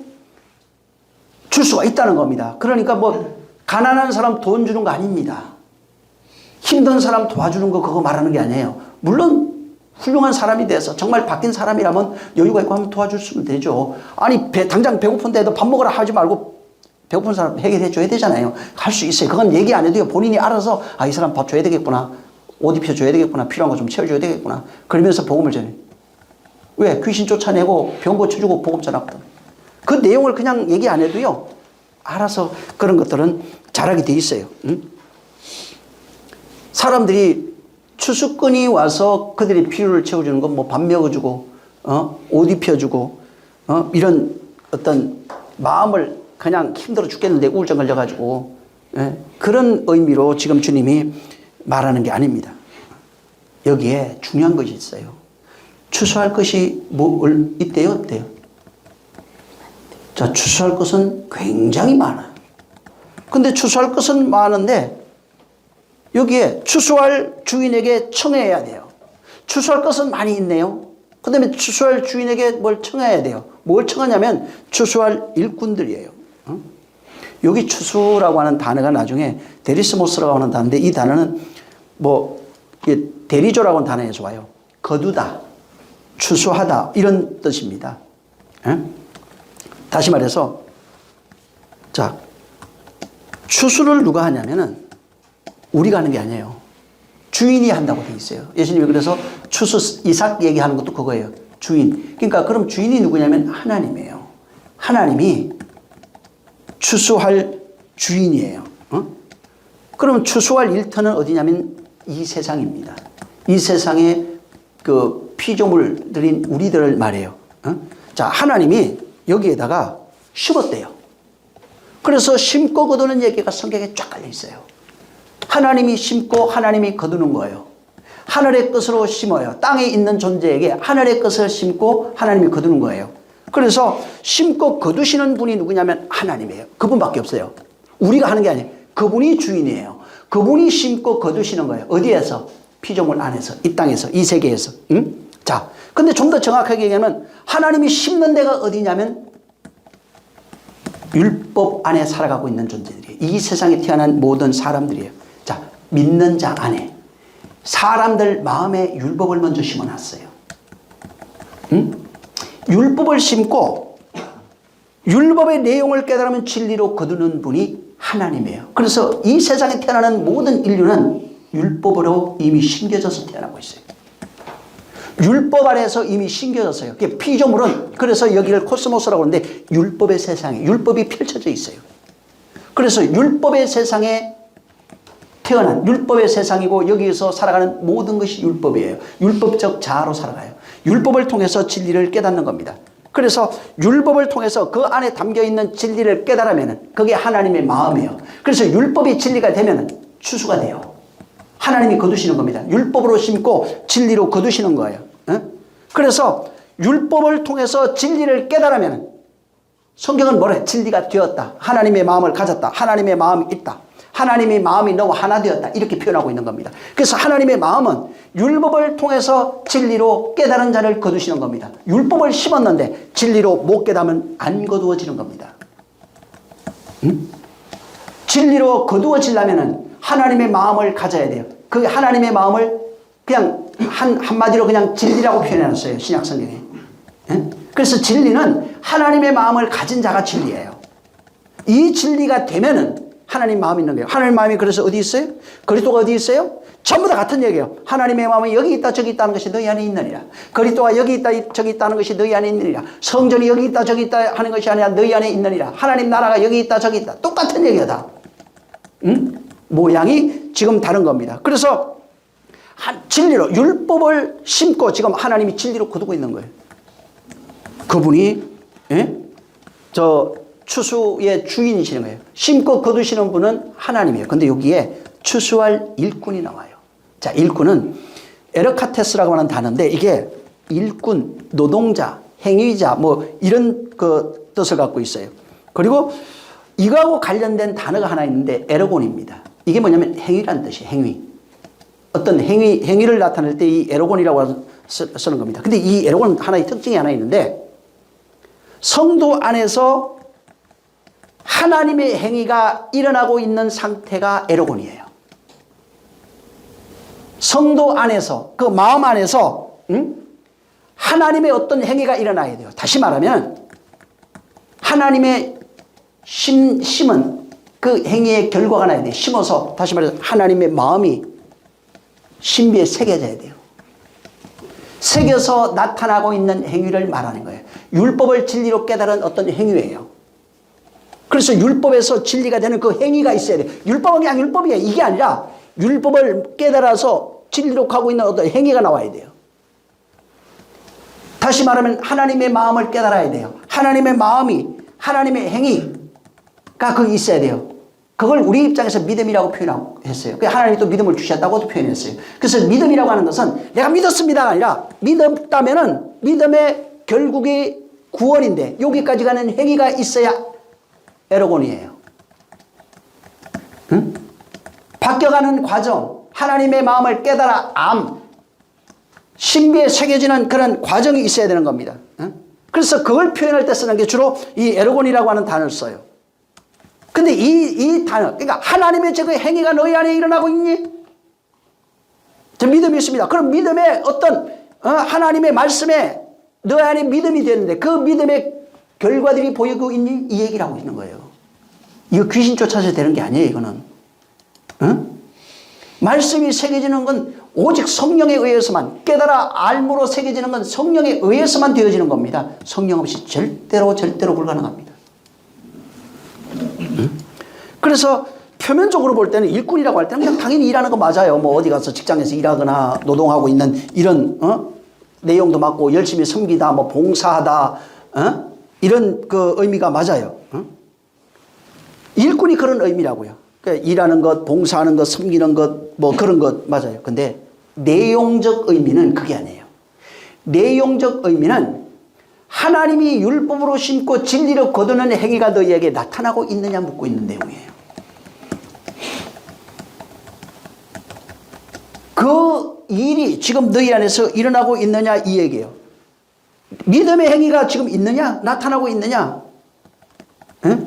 줄 수가 있다는 겁니다. 그러니까 뭐 가난한 사람 돈 주는 거 아닙니다. 힘든 사람 도와주는 거 그거 말하는 게 아니에요. 물론 훌륭한 사람이 돼서 정말 바뀐 사람이라면 여유가 있고 하면 도와주시면 되죠. 아니 당장 배고픈데도 밥 먹으라 하지 말고 배고픈 사람 해결해 줘야 되잖아요. 할 수 있어요. 그건 얘기 안 해도요. 본인이 알아서 아, 이 사람 밥 줘야 되겠구나. 옷 입혀줘야 되겠구나. 필요한 거 좀 채워줘야 되겠구나. 그러면서 복음을 전해. 왜? 귀신 쫓아내고 병 고쳐주고 복음 전하거든. 그 내용을 그냥 얘기 안 해도요. 알아서 그런 것들은 잘하게 돼 있어요. 응? 사람들이 추수꾼이 와서 그들의 필요를 채워주는 건 뭐 밥 먹여주고, 옷 입혀주고, 이런 어떤 마음을 그냥 힘들어 죽겠는데 우울증 걸려가지고, 예? 그런 의미로 지금 주님이 말하는 게 아닙니다. 여기에 중요한 것이 있어요. 추수할 것이 있대요, 없대요? 자, 추수할 것은 굉장히 많아요. 근데 추수할 것은 많은데 여기에 추수할 주인에게 청해야 돼요. 추수할 것은 많이 있네요. 그 다음에 추수할 주인에게 뭘 청해야 돼요. 뭘 청하냐면 추수할 일꾼들이에요. 여기 추수라고 하는 단어가 나중에 데리스모스라고 하는 단어인데 이 단어는 뭐 대리조라고 하는 단어에서 와요. 거두다, 추수하다 이런 뜻입니다. 다시 말해서 자, 추수를 누가 하냐면은 우리가 하는 게 아니에요. 주인이 한다고 돼 있어요. 예수님이 그래서 추수 이삭 얘기하는 것도 그거예요. 주인. 그러니까 그럼 주인이 누구냐면 하나님이에요. 하나님이 추수할 주인이에요. 그럼 추수할 일터는 어디냐면 이 세상입니다. 이 세상에 그 피조물들인 우리들을 말해요. 자, 하나님이 여기에다가 심었대요. 그래서 심고 거두는 얘기가 성경에 쫙 깔려 있어요. 하나님이 심고 하나님이 거두는 거예요. 하늘의 것으로 심어요. 땅에 있는 존재에게 하늘의 것을 심고 하나님이 거두는 거예요. 그래서 심고 거두시는 분이 누구냐면 하나님이에요. 그분밖에 없어요. 우리가 하는 게 아니에요. 그분이 주인이에요. 그분이 심고 거두시는 거예요. 어디에서? 피조물 안에서, 이 땅에서, 이 세계에서. 자, 근데 좀 더 정확하게 얘기하면 하나님이 심는 데가 어디냐면 율법 안에 살아가고 있는 존재들이에요. 이 세상에 태어난 모든 사람들이에요. 자, 믿는 자 안에 사람들 마음에 율법을 먼저 심어놨어요. 율법을 심고 율법의 내용을 깨달으면 진리로 거두는 분이 하나님이에요. 그래서 이 세상에 태어나는 모든 인류는 율법으로 이미 심겨져서 태어나고 있어요. 율법 안에서 이미 심겨졌어요. 피조물은 그래서 여기를 코스모스라고 하는데 율법의 세상에 율법이 펼쳐져 있어요. 그래서 율법의 세상에 태어난 율법의 세상이고 여기에서 살아가는 모든 것이 율법이에요. 율법적 자아로 살아가요. 율법을 통해서 진리를 깨닫는 겁니다. 그래서 율법을 통해서 그 안에 담겨있는 진리를 깨달으면 그게 하나님의 마음이에요. 그래서 율법이 진리가 되면 추수가 돼요. 하나님이 거두시는 겁니다. 율법으로 심고 진리로 거두시는 거예요. 그래서 율법을 통해서 진리를 깨달으면 성경은 뭐래? 진리가 되었다. 하나님의 마음을 가졌다. 하나님의 마음이 있다. 하나님의 마음이 너와 하나 되었다. 이렇게 표현하고 있는 겁니다. 그래서 하나님의 마음은 율법을 통해서 진리로 깨달은 자를 거두시는 겁니다. 율법을 심었는데 진리로 못 깨달으면 안 거두어지는 겁니다. 진리로 거두어지려면 하나님의 마음을 가져야 돼요. 그 하나님의 마음을 그냥 한마디로 그냥 진리라고 표현해놨어요. 신약 성경에. 그래서 진리는 하나님의 마음을 가진 자가 진리예요. 이 진리가 되면은 하나님 마음이 있는 거예요. 하나님 마음이 그래서 어디 있어요? 그리스도가 어디 있어요? 전부 다 같은 얘기예요. 하나님의 마음이 여기 있다 저기 있다는 것이 너희 안에 있느니라. 그리스도가 여기 있다 저기 있다는 것이 너희 안에 있느니라. 성전이 여기 있다 저기 있다 하는 것이 아니라 너희 안에 있느니라. 하나님 나라가 여기 있다 저기 있다. 똑같은 얘기야 다. 모양이 지금 다른 겁니다. 그래서 진리로 율법을 심고 지금 하나님이 진리로 거두고 있는 거예요. 그분이 저 추수의 주인이시는 거예요. 심고 거두시는 분은 하나님이에요. 근데 여기에 추수할 일꾼이 나와요. 자, 일꾼은 에르카테스라고 하는 단어인데 이게 일꾼, 노동자, 행위자 뭐 이런 그 뜻을 갖고 있어요. 그리고 이거하고 관련된 단어가 하나 있는데 에르곤입니다. 이게 뭐냐면 행위란 뜻이에요. 행위. 어떤 행위를 나타낼 때 이 에르곤이라고 쓰는 겁니다. 근데 이 에로곤은 하나의 특징이 하나 있는데, 성도 안에서 하나님의 행위가 일어나고 있는 상태가 에로곤이에요. 성도 안에서, 그 마음 안에서 하나님의 어떤 행위가 일어나야 돼요. 다시 말하면 하나님의 심은 그 행위의 결과가 나야 돼요. 심어서 다시 말해서 하나님의 마음이 신비에 새겨져야 돼요. 새겨서 나타나고 있는 행위를 말하는 거예요. 율법을 진리로 깨달은 어떤 행위예요. 그래서 율법에서 진리가 되는 그 행위가 있어야 돼요. 율법은 그냥 율법이에요. 이게 아니라 율법을 깨달아서 진리로 가고 있는 어떤 행위가 나와야 돼요. 다시 말하면 하나님의 마음을 깨달아야 돼요. 하나님의 마음이, 하나님의 행위가 거기 있어야 돼요. 그걸 우리 입장에서 믿음이라고 표현했어요. 하나님이 또 믿음을 주셨다고도 표현했어요. 그래서 믿음이라고 하는 것은 내가 믿었습니다가 아니라 믿었다면은 믿음의 결국이 구원인데 여기까지 가는 행위가 있어야 에로곤이에요. 응? 바뀌어가는 과정, 하나님의 마음을 깨달아 신비에 새겨지는 그런 과정이 있어야 되는 겁니다. 응? 그래서 그걸 표현할 때 쓰는 게 주로 이 에로곤이라고 하는 단어를 써요. 근데 이 단어, 그러니까 하나님의 저 행위가 너희 안에 일어나고 있니? 저 믿음이 있습니다. 그럼 믿음의 어떤 하나님의 말씀에 너희 안에 믿음이 되는데 그 믿음의 결과들이 보이고 있니? 이 얘기를 하고 있는 거예요. 이거 귀신 쫓아서 되는 게 아니에요, 이거는. 응? 말씀이 새겨지는 건 오직 성령에 의해서만, 깨달아 알므로 새겨지는 건 성령에 의해서만 되어지는 겁니다. 성령 없이 절대로 불가능합니다. 응? 그래서 표면적으로 볼 때는 일꾼이라고 할 때는 그냥 당연히 일하는 거 맞아요. 뭐 어디 가서 직장에서 일하거나 노동하고 있는 이런 내용도 맞고 열심히 섬기다, 뭐 봉사하다, 이런 그 의미가 맞아요. 일꾼이 그런 의미라고요. 그러니까 일하는 것, 봉사하는 것, 섬기는 것, 뭐 그런 것 맞아요. 근데 내용적 의미는 그게 아니에요. 내용적 의미는 하나님이 율법으로 심고 진리로 거두는 행위가 너희에게 나타나고 있느냐 묻고 있는 내용이에요. 그 일이 지금 너희 안에서 일어나고 있느냐 이 얘기예요. 믿음의 행위가 지금 있느냐? 나타나고 있느냐? 응?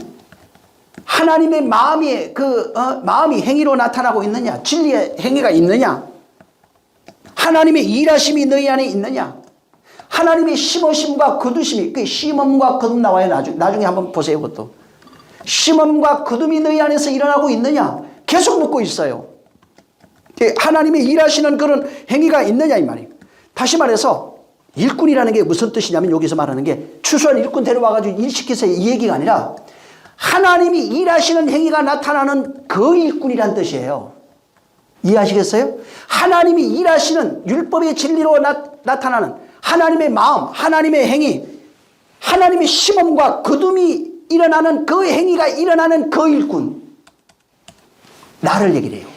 하나님의 마음이 마음이 행위로 나타나고 있느냐? 진리의 행위가 있느냐? 하나님의 일하심이 너희 안에 있느냐? 하나님의 심으심과 거두심이, 그 심음과 거둠 나와요. 나중에 한번 보세요. 그것도 심음과 거둠이 너희 안에서 일어나고 있느냐? 계속 묻고 있어요. 하나님의 일하시는 그런 행위가 있느냐 이 말이에요. 다시 말해서 일꾼이라는 게 무슨 뜻이냐면 여기서 말하는 게 추수한 일꾼 데려와가지고 일시키세요 이 얘기가 아니라 하나님이 일하시는 행위가 나타나는 그 일꾼이란 뜻이에요. 이해하시겠어요? 하나님이 일하시는 율법의 진리로 나타나는 하나님의 마음, 하나님의 행위, 하나님의 심음과 거둠이 일어나는 그 행위가 일어나는 그 일꾼, 나를 얘기를 해요.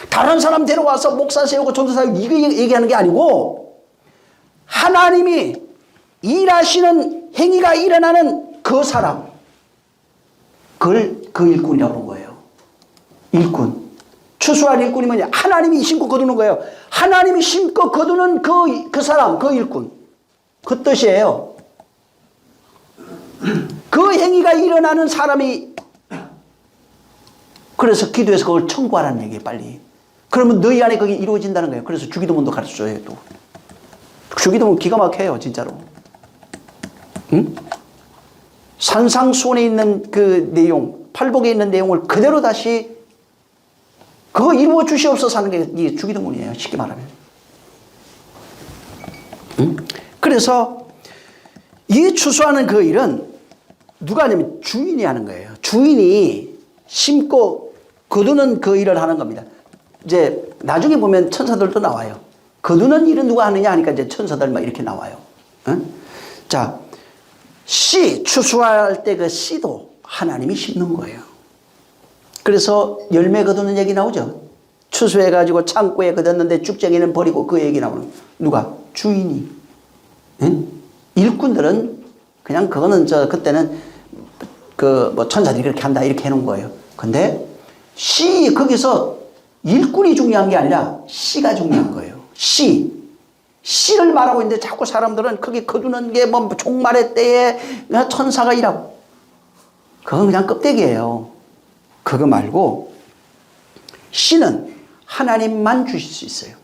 다른 사람 데려와서 목사 세우고 전도사 이거 얘기하는 게 아니고 하나님이 일하시는 행위가 일어나는 그 사람, 그걸 그 일꾼이라고 하는 거예요. 일꾼. 추수할 일꾼이 뭐냐? 하나님이 심고 거두는 거예요. 하나님이 심고 거두는 그 사람, 그 일꾼. 그 뜻이에요. 그 행위가 일어나는 사람이 그래서 기도해서 그걸 청구하라는 얘기예요. 빨리. 그러면 너희 안에 그게 이루어진다는 거예요. 그래서 주기도문도 가르쳐줘요. 또 주기도문 기가 막혀요. 진짜로. 응? 산상수훈에 있는 그 내용, 팔복에 있는 내용을 그대로 다시 그거 이루어 주시옵소서 하는 게 이 주기도문이에요. 쉽게 말하면. 응? 그래서 이 추수하는 그 일은 누가 하냐면 주인이 하는 거예요. 주인이 심고 거두는 그 일을 하는 겁니다. 이제 나중에 보면 천사들도 나와요. 거두는 일은 누가 하느냐 하니까 이제 천사들 막 이렇게 나와요. 응? 자, 씨, 추수할 때 그 씨도 하나님이 심는 거예요. 그래서 열매 거두는 얘기 나오죠. 추수해가지고 창고에 거뒀는데 쭉쟁이는 버리고 그 얘기 나오는 누가? 주인이. 응? 일꾼들은 그냥 그거는 그때는 뭐 천사들이 그렇게 한다 이렇게 해놓은 거예요. 근데 거기서 일꾼이 중요한 게 아니라 씨가 중요한 거예요. 씨. 씨를 말하고 있는데 자꾸 사람들은 크게 거두는 게 뭐 종말의 때에 천사가 일하고. 그건 그냥 껍데기예요. 그거 말고 씨는 하나님만 주실 수 있어요.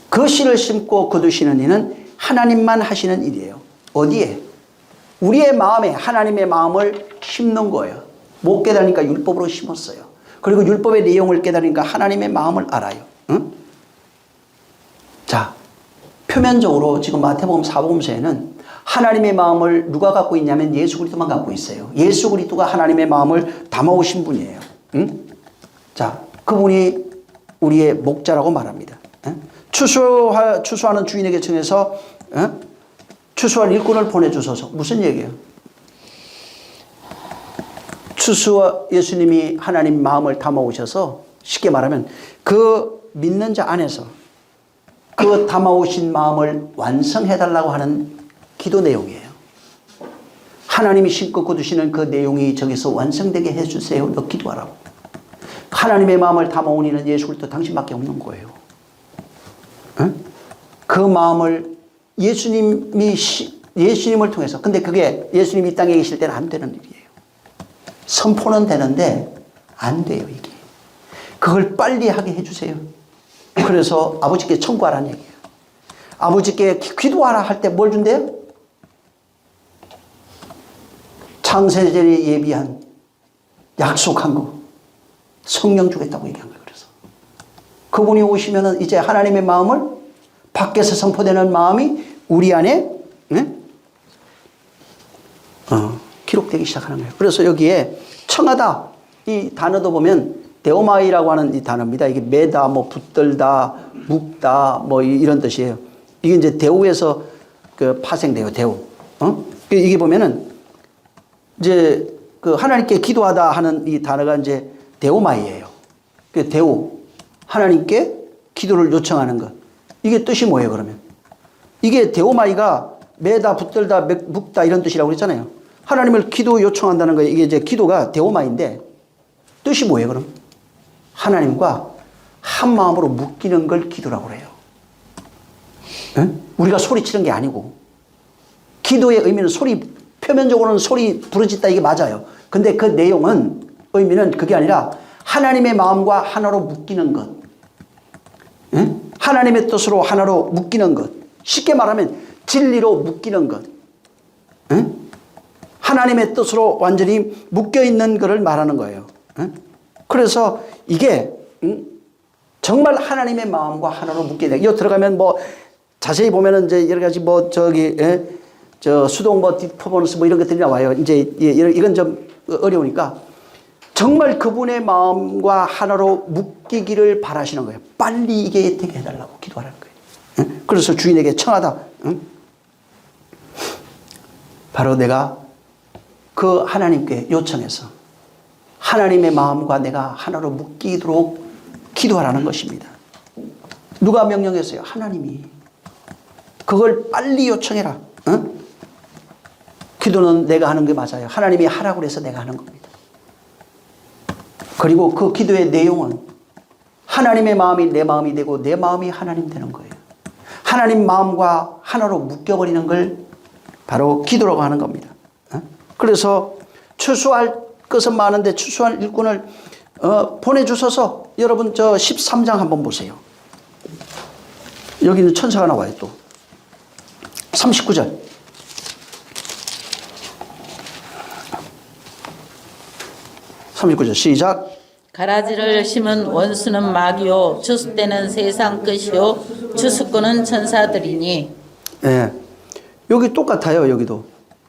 그 씨를 심고 거두시는 이는 하나님만 하시는 일이에요. 어디에? 우리의 마음에 하나님의 마음을 심는 거예요. 못 깨달으니까 율법으로 심었어요. 그리고 율법의 내용을 깨달으니까 하나님의 마음을 알아요. 응? 자, 표면적으로 지금 마태복음 4복음서에는 하나님의 마음을 누가 갖고 있냐면 예수 그리스도만 갖고 있어요. 예수 그리스도가 하나님의 마음을 담아오신 분이에요. 응? 자, 그분이 우리의 목자라고 말합니다. 응? 추수하는 주인에게 청해서 추수할 일꾼을 보내주소서. 무슨 얘기예요? 예수님이 하나님 마음을 담아오셔서 쉽게 말하면 그 믿는 자 안에서 그 담아오신 마음을 완성해달라고 하는 기도 내용이에요. 하나님이 심고 거두시는 그 내용이 저기서 완성되게 해주세요. 너 기도하라고. 하나님의 마음을 담아온 이는 예수 그리스도 당신밖에 없는 거예요. 응? 그 마음을 예수님을 통해서, 근데 그게 예수님이 이 땅에 계실 때는 안 되는 일이에요. 선포는 되는데 안 돼요, 이게. 그걸 빨리 하게 해주세요. 그래서 아버지께 청구하라는 얘기예요. 아버지께 기도하라 할 때 뭘 준대요? 창세전에 예비한 약속한 거 성령 주겠다고 얘기한 거예요. 그래서 그분이 오시면은 이제 하나님의 마음을 밖에서 선포되는 마음이 우리 안에 기록되기 시작하는 거예요. 그래서 여기에 청하다 이 단어도 보면 데오마이라고 하는 이 단어입니다. 이게 매다, 뭐 붙들다, 묶다, 뭐 이런 뜻이에요. 이게 이제 대우에서 그 파생돼요. 대우. 이게 보면은 이제 그 하나님께 기도하다 하는 이 단어가 이제 데오마이예요. 그 대우, 하나님께 기도를 요청하는 것. 이게 뜻이 뭐예요, 그러면? 이게 데오마이가 매다, 붙들다, 묶다 이런 뜻이라고 그랬잖아요. 하나님을 기도 요청한다는 거예요. 이게 이제 기도가 데오마인데 뜻이 뭐예요, 그럼? 하나님과 한 마음으로 묶이는 걸 기도라고 그래요. 우리가 소리치는 게 아니고 기도의 의미는 표면적으로는 소리 부르짖다 이게 맞아요. 근데 그 내용은 의미는 그게 아니라 하나님의 마음과 하나로 묶이는 것. 하나님의 뜻으로 하나로 묶이는 것. 쉽게 말하면 진리로 묶이는 것. 하나님의 뜻으로 완전히 묶여있는 것을 말하는 거예요. 그래서 이게 정말 하나님의 마음과 하나로 묶여야 돼. 이거 들어가면 뭐 자세히 보면은 이제 여러 가지 뭐 저 수동 뭐 디퍼포먼스 뭐 이런 것들이 나와요. 이제 이건 좀 어려우니까 정말 그분의 마음과 하나로 묶이기를 바라시는 거예요. 빨리 이게 되게 해달라고 기도하라는 거예요. 그래서 주인에게 청하다. 바로 내가 그 하나님께 요청해서 하나님의 마음과 내가 하나로 묶이도록 기도하라는 것입니다. 누가 명령했어요? 하나님이. 그걸 빨리 요청해라. 기도는 내가 하는 게 맞아요. 하나님이 하라고 해서 내가 하는 겁니다. 그리고 그 기도의 내용은 하나님의 마음이 내 마음이 되고 내 마음이 하나님 되는 거예요. 하나님 마음과 하나로 묶여버리는 걸 바로 기도라고 하는 겁니다. 그래서 추수할 것은 많은데 추수할 일꾼을 보내주셔서 여러분 저 13장 한번 보세요. 여기는 천사가 나와요 또. 39절. 시작. 가라지를 심은 원수는 마귀요 추수 때는 세상 끝이요 추수꾼은 천사들이니. 예. 여기 똑같아요. 여기도.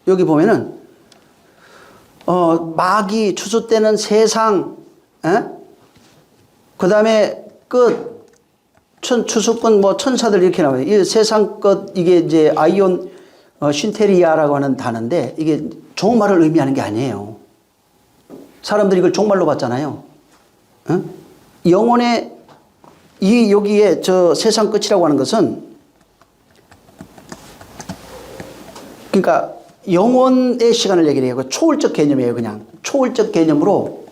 여기 보면은 마귀 추수 때는 세상, 그 다음에 끝 추수꾼 뭐 천사들 이렇게 나와요. 이 세상 끝 이게 이제 아이온 신테리아라고 하는 단어인데 이게 종말을 의미하는 게 아니에요. 사람들이 이걸 종말로 봤잖아요. 영혼의 여기에 저 세상 끝이라고 하는 것은 그러니까 영혼의 시간을 얘기를 해요. 초월적 개념이에요. 그냥 초월적 개념으로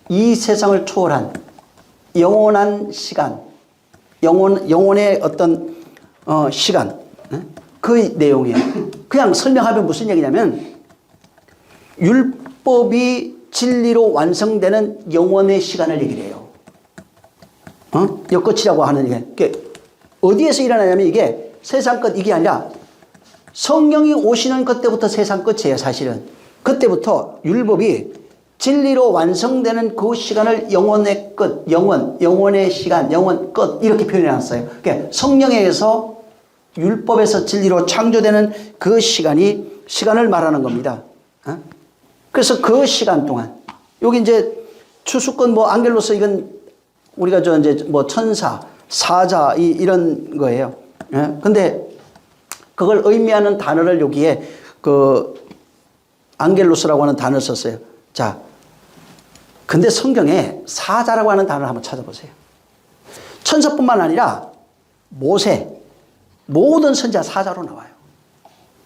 이 세상을 초월한 영원한 시간, 영혼의 어떤 시간. 그 내용이에요. 그냥 설명하면 무슨 얘기냐면 율법이 진리로 완성되는 영원의 시간을 얘기를 해요. 엮어치라고 하는 게 어디에서 일어나냐면 이게 세상 끝 이게 아니라 성령이 오시는 그때부터 세상 끝이에요. 사실은 그때부터 율법이 진리로 완성되는 그 시간을 영원의 끝, 영원의 시간, 영원 끝 이렇게 표현해놨어요. 그러니까 성령에 의해서 율법에서 진리로 창조되는 그 시간을 말하는 겁니다. 그래서 그 시간 동안 여기 이제 추수권 뭐 안겔로스 이건 우리가 저 이제 뭐 천사, 사자 이런 거예요. 근데 그걸 의미하는 단어를 여기에 그 안겔로스라고 하는 단어를 썼어요. 자, 근데 성경에 사자라고 하는 단어를 한번 찾아보세요. 천사뿐만 아니라 모세, 모든 선지자 사자로 나와요.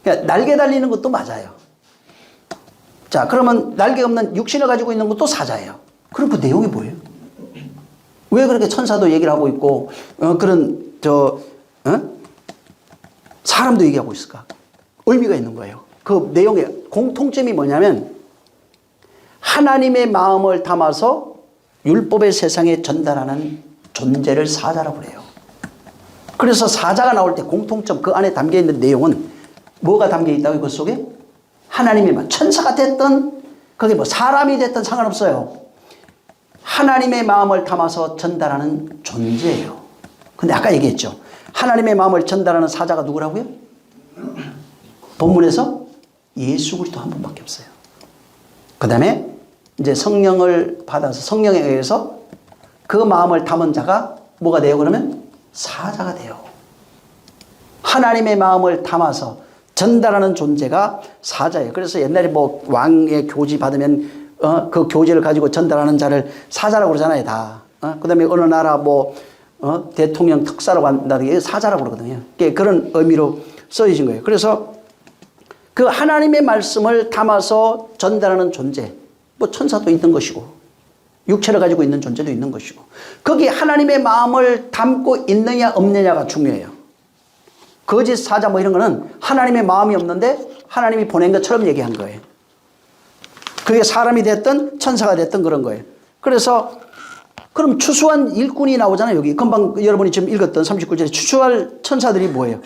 그러니까 날개 달리는 것도 맞아요. 자, 그러면 날개 없는 육신을 가지고 있는 것도 사자예요. 그럼 그 내용이 뭐예요? 왜 그렇게 천사도 얘기를 하고 있고 그런 사람도 얘기하고 있을까? 의미가 있는 거예요. 그 내용의 공통점이 뭐냐면 하나님의 마음을 담아서 율법의 세상에 전달하는 존재를 사자라고 그래요. 그래서 사자가 나올 때 공통점 그 안에 담겨있는 내용은 뭐가 담겨있다고 그 속에? 하나님의 마음. 천사가 됐든 그게 뭐 사람이 됐든 상관없어요. 하나님의 마음을 담아서 전달하는 존재예요. 근데 아까 얘기했죠. 하나님의 마음을 전달하는 사자가 누구라고요? 본문에서 예수 그리스도 한 분밖에 없어요. 그 다음에 이제 성령을 받아서 성령에 의해서 그 마음을 담은 자가 뭐가 돼요? 그러면 사자가 돼요. 하나님의 마음을 담아서 전달하는 존재가 사자예요. 그래서 옛날에 뭐 왕의 교지 받으면 그 교지를 가지고 전달하는 자를 사자라고 그러잖아요, 다. 그 다음에 어느 나라 뭐 대통령 특사라고 한다, 사자라고 그러거든요. 그런 의미로 써이신 거예요. 그래서 그 하나님의 말씀을 담아서 전달하는 존재, 뭐 천사도 있는 것이고, 육체를 가지고 있는 존재도 있는 것이고, 거기 하나님의 마음을 담고 있느냐 없느냐가 중요해요. 거짓 사자 뭐 이런 거는 하나님의 마음이 없는데 하나님이 보낸 것처럼 얘기한 거예요. 그게 사람이 됐든 천사가 됐든 그런 거예요. 그래서 그럼 추수한 일꾼이 나오잖아요. 여기 금방 여러분이 지금 읽었던 39절에 추수할 천사들이 뭐예요?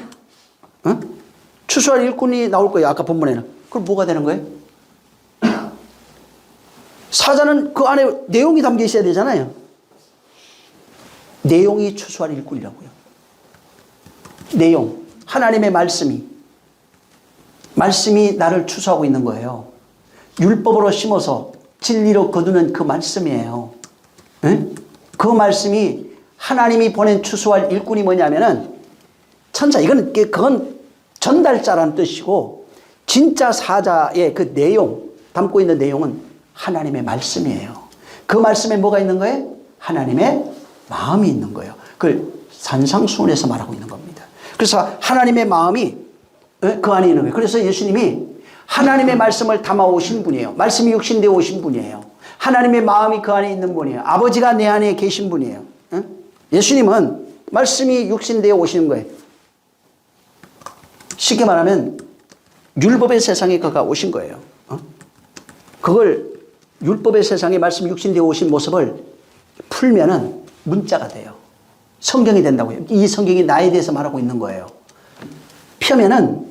추수할 일꾼이 나올 거예요. 아까 본문에는. 그럼 뭐가 되는 거예요? 사자는 그 안에 내용이 담겨 있어야 되잖아요. 내용이 추수할 일꾼이라고요. 내용. 하나님의 말씀이 나를 추수하고 있는 거예요. 율법으로 심어서 진리로 거두는 그 말씀이에요. 그 말씀이 하나님이 보낸 추수할 일꾼이 뭐냐면은 천사, 그건 전달자라는 뜻이고 진짜 사자의 그 내용, 담고 있는 내용은 하나님의 말씀이에요. 그 말씀에 뭐가 있는 거예요? 하나님의 마음이 있는 거예요. 그걸 산상수훈에서 말하고 있는 겁니다. 그래서 하나님의 마음이 그 안에 있는 거예요. 그래서 예수님이 하나님의 말씀을 담아오신 분이에요. 말씀이 육신되어 오신 분이에요. 하나님의 마음이 그 안에 있는 분이에요. 아버지가 내 안에 계신 분이에요. 예수님은 말씀이 육신되어 오시는 거예요. 쉽게 말하면 율법의 세상에 그가 오신 거예요. 그걸 율법의 세상에 말씀 육신되어 오신 모습을 풀면은 문자가 돼요. 성경이 된다고요. 이 성경이 나에 대해서 말하고 있는 거예요. 펴면은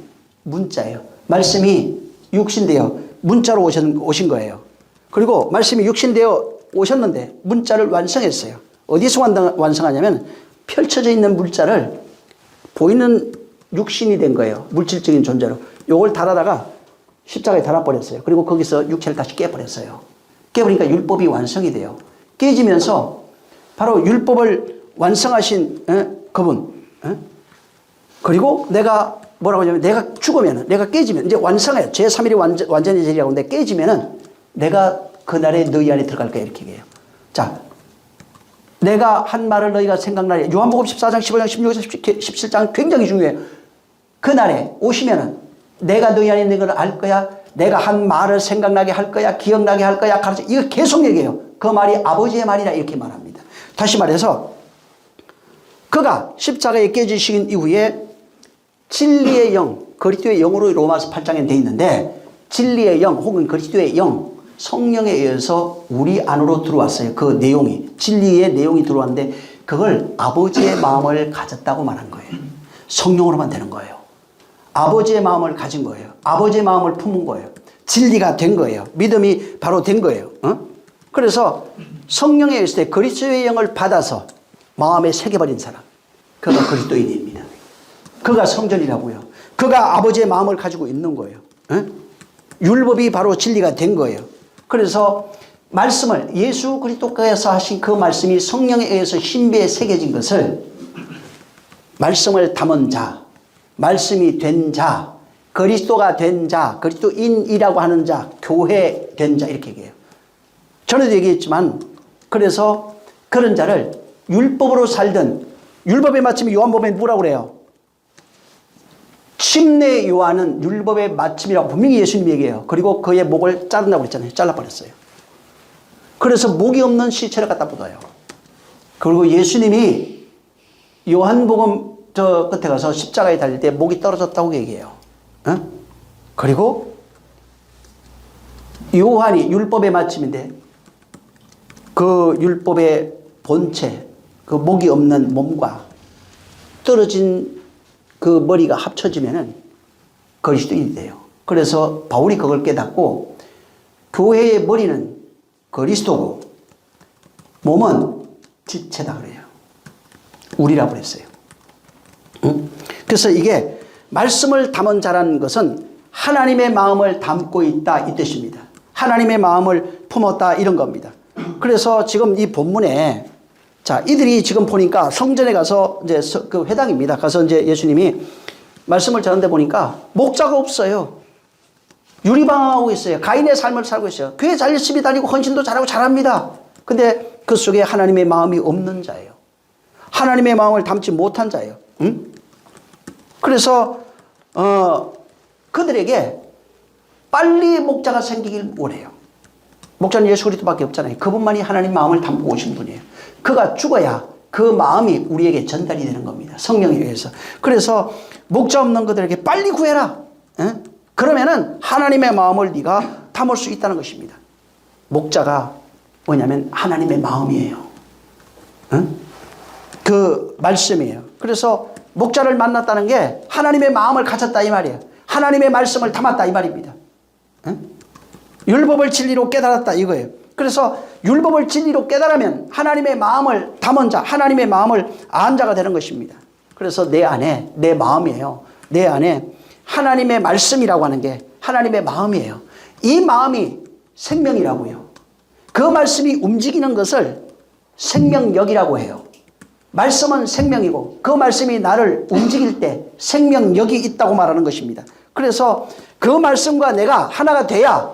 문자예요. 말씀이 육신되어 문자로 오신 거예요. 그리고 말씀이 육신되어 오셨는데 문자를 완성했어요. 어디서 완성하냐면 펼쳐져 있는 문자를 보이는 육신이 된 거예요. 물질적인 존재로. 요걸 달아다가 십자가에 달아버렸어요. 그리고 거기서 육체를 다시 깨버렸어요. 깨버리니까 율법이 완성이 돼요. 깨지면서 바로 율법을 완성하신 그분. 그리고 내가 뭐라고 하냐면 내가 죽으면, 내가 깨지면, 이제 완성해요. 제3일이 완전히 제리라고 하는데 깨지면은 내가 그날에 너희 안에 들어갈 거야. 이렇게 얘기해요. 자, 내가 한 말을 너희가 생각나리. 요한복음 14장, 15장, 16장, 17장 굉장히 중요해요. 그날에 오시면은 내가 너희 안에 있는 걸 알 거야. 내가 한 말을 생각나게 할 거야. 기억나게 할 거야. 가르쳐. 이거 계속 얘기해요. 그 말이 아버지의 말이라 이렇게 말합니다. 다시 말해서 그가 십자가에 깨지신 이후에 진리의 영, 그리스도의 영으로 로마서 8장에 돼 있는데 진리의 영 혹은 그리스도의 영, 성령에 의해서 우리 안으로 들어왔어요. 그 내용이, 진리의 내용이 들어왔는데 그걸 아버지의 마음을 가졌다고 말한 거예요. 성령으로만 되는 거예요. 아버지의 마음을 가진 거예요. 아버지의 마음을 품은 거예요. 진리가 된 거예요. 믿음이 바로 된 거예요. 그래서 성령에 있을 때 그리스도의 영을 받아서 마음에 새겨버린 사람, 그가 그리스도인입니다. 그가 성전이라고요. 그가 아버지의 마음을 가지고 있는 거예요. 율법이 바로 진리가 된 거예요. 그래서 말씀을 예수 그리스도께서 하신 그 말씀이 성령에 의해서 신비에 새겨진 것을 말씀을 담은 자, 말씀이 된 자, 그리스도가 된 자, 그리스도인이라고 하는 자, 교회 된 자 이렇게 얘기해요. 전에도 얘기했지만 그래서 그런 자를 율법으로 살던 율법에 마침이 요한복음에 뭐라고 그래요? 침례 요한은 율법의 마침이라고 분명히 예수님이 얘기해요. 그리고 그의 목을 자른다고 그랬잖아요. 잘라버렸어요. 그래서 목이 없는 시체를 갖다 묻어요. 그리고 예수님이 요한복음 저 끝에 가서 십자가에 달릴 때 목이 떨어졌다고 얘기해요. 그리고 요한이 율법의 마침인데 그 율법의 본체, 그 목이 없는 몸과 떨어진 그 머리가 합쳐지면은 그리스도인이 돼요. 그래서 바울이 그걸 깨닫고 교회의 머리는 그리스도고 몸은 지체다 그래요. 우리라고 그랬어요. 그래서 이게 말씀을 담은 자라는 것은 하나님의 마음을 담고 있다 이 뜻입니다. 하나님의 마음을 품었다 이런 겁니다. 그래서 지금 이 본문에 자, 이들이 지금 보니까 성전에 가서 이제 그 회당입니다. 가서 이제 예수님이 말씀을 전하는데 보니까 목자가 없어요. 유리방황하고 있어요. 가인의 삶을 살고 있어요. 교회 잘 열심히 다니고 헌신도 잘하고 잘합니다. 근데 그 속에 하나님의 마음이 없는 자예요. 하나님의 마음을 담지 못한 자예요. 그래서 그들에게 빨리 목자가 생기길 원해요. 목자는 예수 그리스도밖에 없잖아요. 그분만이 하나님 마음을 담고 오신 분이에요. 그가 죽어야 그 마음이 우리에게 전달이 되는 겁니다. 성령에 의해서. 그래서 목자 없는 그들에게 빨리 구해라. 그러면은 하나님의 마음을 네가 담을 수 있다는 것입니다. 목자가 뭐냐면 하나님의 마음이에요. 그 말씀이에요. 그래서 목자를 만났다는 게 하나님의 마음을 가졌다 이 말이에요. 하나님의 말씀을 담았다 이 말입니다. 율법을 진리로 깨달았다 이거예요. 그래서 율법을 진리로 깨달으면 하나님의 마음을 담은 자, 하나님의 마음을 안 자가 되는 것입니다. 그래서 내 안에 내 마음이에요. 내 안에 하나님의 말씀이라고 하는 게 하나님의 마음이에요. 이 마음이 생명이라고요. 그 말씀이 움직이는 것을 생명력이라고 해요. 말씀은 생명이고 그 말씀이 나를 움직일 때 생명력이 있다고 말하는 것입니다. 그래서 그 말씀과 내가 하나가 돼야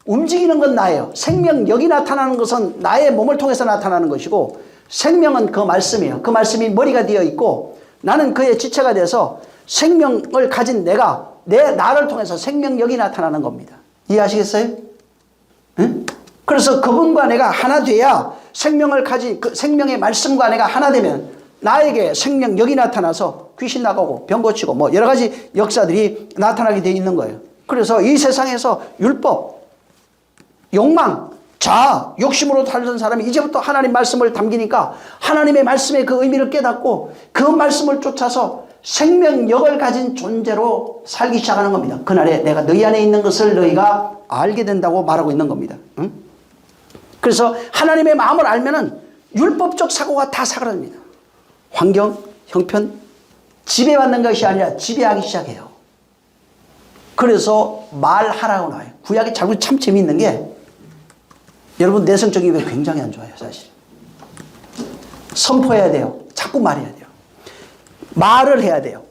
움직이는 건 나예요. 생명력이 나타나는 것은 나의 몸을 통해서 나타나는 것이고 생명은 그 말씀이에요. 그 말씀이 머리가 되어 있고 나는 그의 지체가 돼서 생명을 가진 내가 나를 통해서 생명력이 나타나는 겁니다. 이해하시겠어요? 응? 그래서 그분과 내가 하나 돼야 생명을 가진 그 생명의 말씀과 내가 하나 되면 나에게 생명력이 나타나서 귀신 나가고 병 고치고 뭐 여러 가지 역사들이 나타나게 되어 있는 거예요. 그래서 이 세상에서 율법, 욕망, 자아, 욕심으로 살던 사람이 이제부터 하나님 말씀을 담기니까 하나님의 말씀의 그 의미를 깨닫고 그 말씀을 쫓아서 생명력을 가진 존재로 살기 시작하는 겁니다. 그날에 내가 너희 안에 있는 것을 너희가 알게 된다고 말하고 있는 겁니다. 응? 그래서 하나님의 마음을 알면은 율법적 사고가 다 사그랍니다. 환경, 형편, 지배받는 것이 아니라 지배하기 시작해요. 그래서 말하라고 나와요. 구약이 참 재미있는 게 여러분 내성적인 게 굉장히 안 좋아요. 사실 선포해야 돼요. 자꾸 말해야 돼요. 말을 해야 돼요.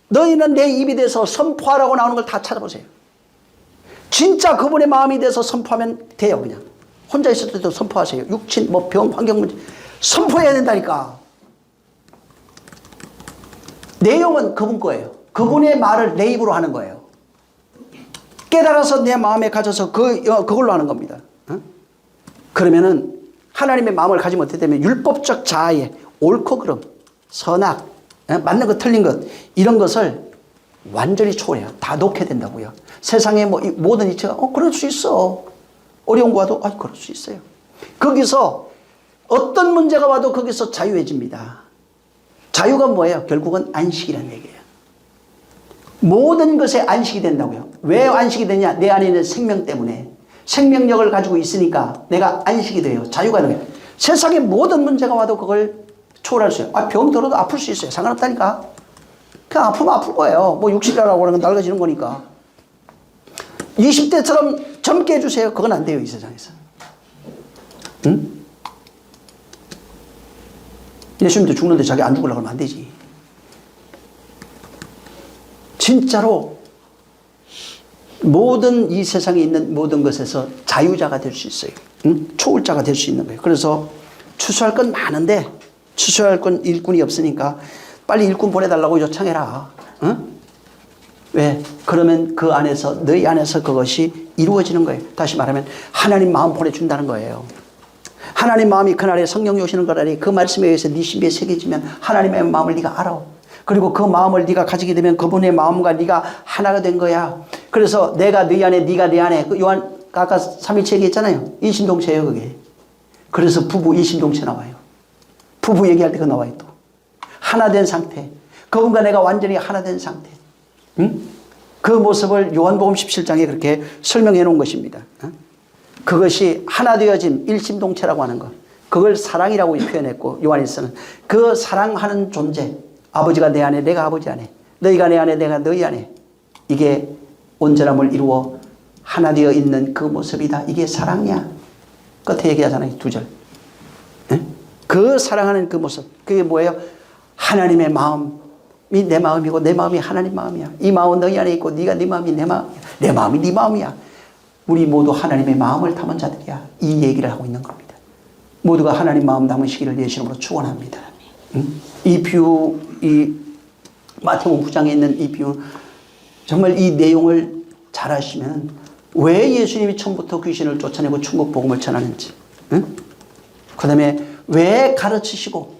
너희는 내 입이 돼서 선포하라고 나오는 걸 다 찾아보세요. 진짜 그분의 마음이 돼서 선포하면 돼요. 그냥 혼자 있을 때도 선포하세요. 육친, 뭐 병, 환경 문제 선포해야 된다니까. 내용은 그분 거예요. 그분의 말을 내 입으로 하는 거예요. 깨달아서 내 마음에 가져서 그걸로 하는 겁니다. 그러면은 하나님의 마음을 가지면 어떻게 되면 율법적 자아에 옳고 그름, 선악, 맞는 것 틀린 것 이런 것을 완전히 초월해요. 다 놓게 된다고요. 세상의 뭐 모든 이체가 그럴 수 있어. 어려운 거 와도 그럴 수 있어요. 거기서 어떤 문제가 와도 거기서 자유해집니다. 자유가 뭐예요? 결국은 안식이라는 얘기예요. 모든 것에 안식이 된다고요. 왜 안식이 되냐? 내 안에 있는 생명 때문에. 생명력을 가지고 있으니까 내가 안식이 돼요. 자유가 돼요. 세상의 모든 문제가 와도 그걸 초월할 수 있어요. 병 들어도 아플 수 있어요. 상관없다니까. 그냥 아프면 아플 거예요. 뭐 60이라고 하는 건 낡아지는 거니까. 20대처럼 젊게 해주세요. 그건 안 돼요. 이 세상에서. 응? 예수님도 죽는데 자기 안 죽으려고 하면 안 되지. 진짜로 모든 이 세상에 있는 모든 것에서 자유자가 될 수 있어요. 응? 초월자가 될 수 있는 거예요. 그래서 추수할 건 많은데 추수할 건 일꾼이 없으니까 빨리 일꾼 보내달라고 요청해라. 응? 왜? 그러면 그 안에서 너희 안에서 그것이 이루어지는 거예요. 다시 말하면 하나님 마음 보내준다는 거예요. 하나님 마음이 그날에 성령이 오시는 거라니 그 말씀에 의해서 네 신비에 새겨지면 하나님의 마음을 네가 알아. 그리고 그 마음을 네가 가지게 되면 그분의 마음과 네가 하나가 된 거야. 그래서 내가 네 안에 네가 내 안에 그 요한 아까 삼위체 얘기했잖아요. 이심동체예요 그게. 그래서 부부 이심동체 나와요. 부부 얘기할 때 그 나와요 또. 하나 된 상태. 그분과 내가 완전히 하나 된 상태. 응? 그 모습을 요한복음 17장에 그렇게 설명해 놓은 것입니다. 그것이 하나 되어진 일심동체라고 하는 것. 그걸 사랑이라고 표현했고 요한일서는 그 사랑하는 존재. 아버지가 내 안에 내가 아버지 안에 너희가 내 안에 내가 너희 안에 이게 온전함을 이루어 하나 되어 있는 그 모습이다. 이게 사랑이야. 끝에 얘기하잖아요. 2절. 그 사랑하는 그 모습. 그게 뭐예요? 하나님의 마음이 내 마음이고 내 마음이 하나님 마음이야. 이 마음은 너희 안에 있고 네가 네 마음이 내 마음이야. 내 마음이 네 마음이야. 우리 모두 하나님의 마음을 담은 자들이야. 이 얘기를 하고 있는 겁니다. 모두가 하나님 마음 담으시기를 예수 이름으로 축원합니다. 이 비유, 이 마태복음 9장에 있는 이 비유, 정말 이 내용을 잘 아시면 왜 예수님이 처음부터 귀신을 쫓아내고 천국 복음을 전하는지, 그 다음에 왜 가르치시고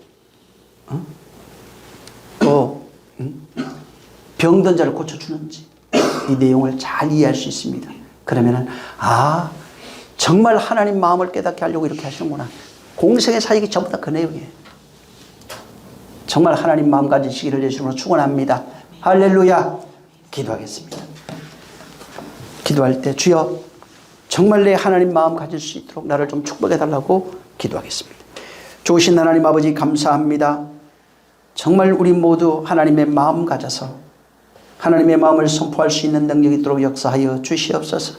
또 병든 자를 고쳐주는지 이 내용을 잘 이해할 수 있습니다. 그러면은 정말 하나님 마음을 깨닫게 하려고 이렇게 하시는구나. 공생의 사역이 전부 다 그 내용이에요. 정말 하나님 마음 가지시기를 예수님으로 축원합니다. 할렐루야. 기도하겠습니다. 기도할 때 주여 정말 내 하나님 마음 가질 수 있도록 나를 좀 축복해 달라고 기도하겠습니다. 좋으신 하나님 아버지 감사합니다. 정말 우리 모두 하나님의 마음 가져서 하나님의 마음을 선포할 수 있는 능력이 있도록 역사하여 주시옵소서.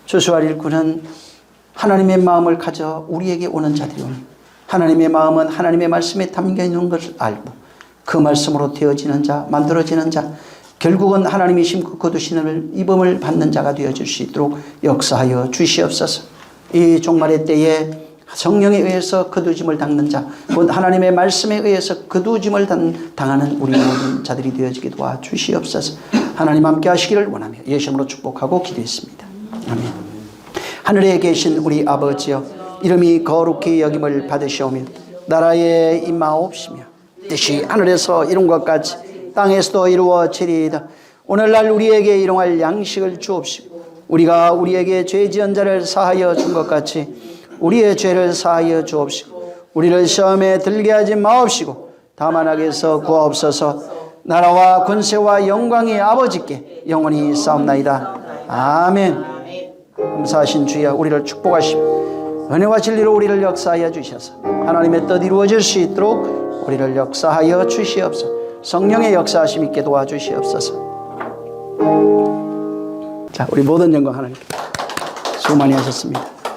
추수할 일꾼은 하나님의 마음을 가져 우리에게 오는 자들이오니 하나님의 마음은 하나님의 말씀에 담겨 있는 것을 알고 그 말씀으로 되어지는 자, 만들어지는 자, 결국은 하나님이 심고 거두시는 입음을 받는 자가 되어질 수 있도록 역사하여 주시옵소서. 이 종말의 때에 성령에 의해서 거두짐을 당는 자, 곧 하나님의 말씀에 의해서 거두짐을 당하는 우리 모든 자들이 되어지게 도와주시옵소서. 하나님 함께 하시기를 원하며 예수님으로 축복하고 기도했습니다. 아멘. 하늘에 계신 우리 아버지여, 이름이 거룩히 여김을 받으시오며 나라에 임하옵시며 뜻이 하늘에서 이룬 것 같이 땅에서도 이루어지리이다. 오늘날 우리에게 일용할 양식을 주옵시고 우리가 우리에게 죄 지은 자를 사하여 준 것 같이 우리의 죄를 사하여 주옵시고 우리를 시험에 들게 하지 마옵시고 다만 악에서 구하옵소서. 나라와 권세와 영광이 아버지께 영원히 싸움나이다. 아멘. 감사하신 주여 우리를 축복하시고 은혜와 진리로 우리를 역사하여 주셔서 하나님의 뜻 이루어질 수 있도록 우리를 역사하여 주시옵소서. 성령의 역사하심 있게 도와주시옵소서. 자, 우리 모든 영광 하나님께 수고 많이 하셨습니다.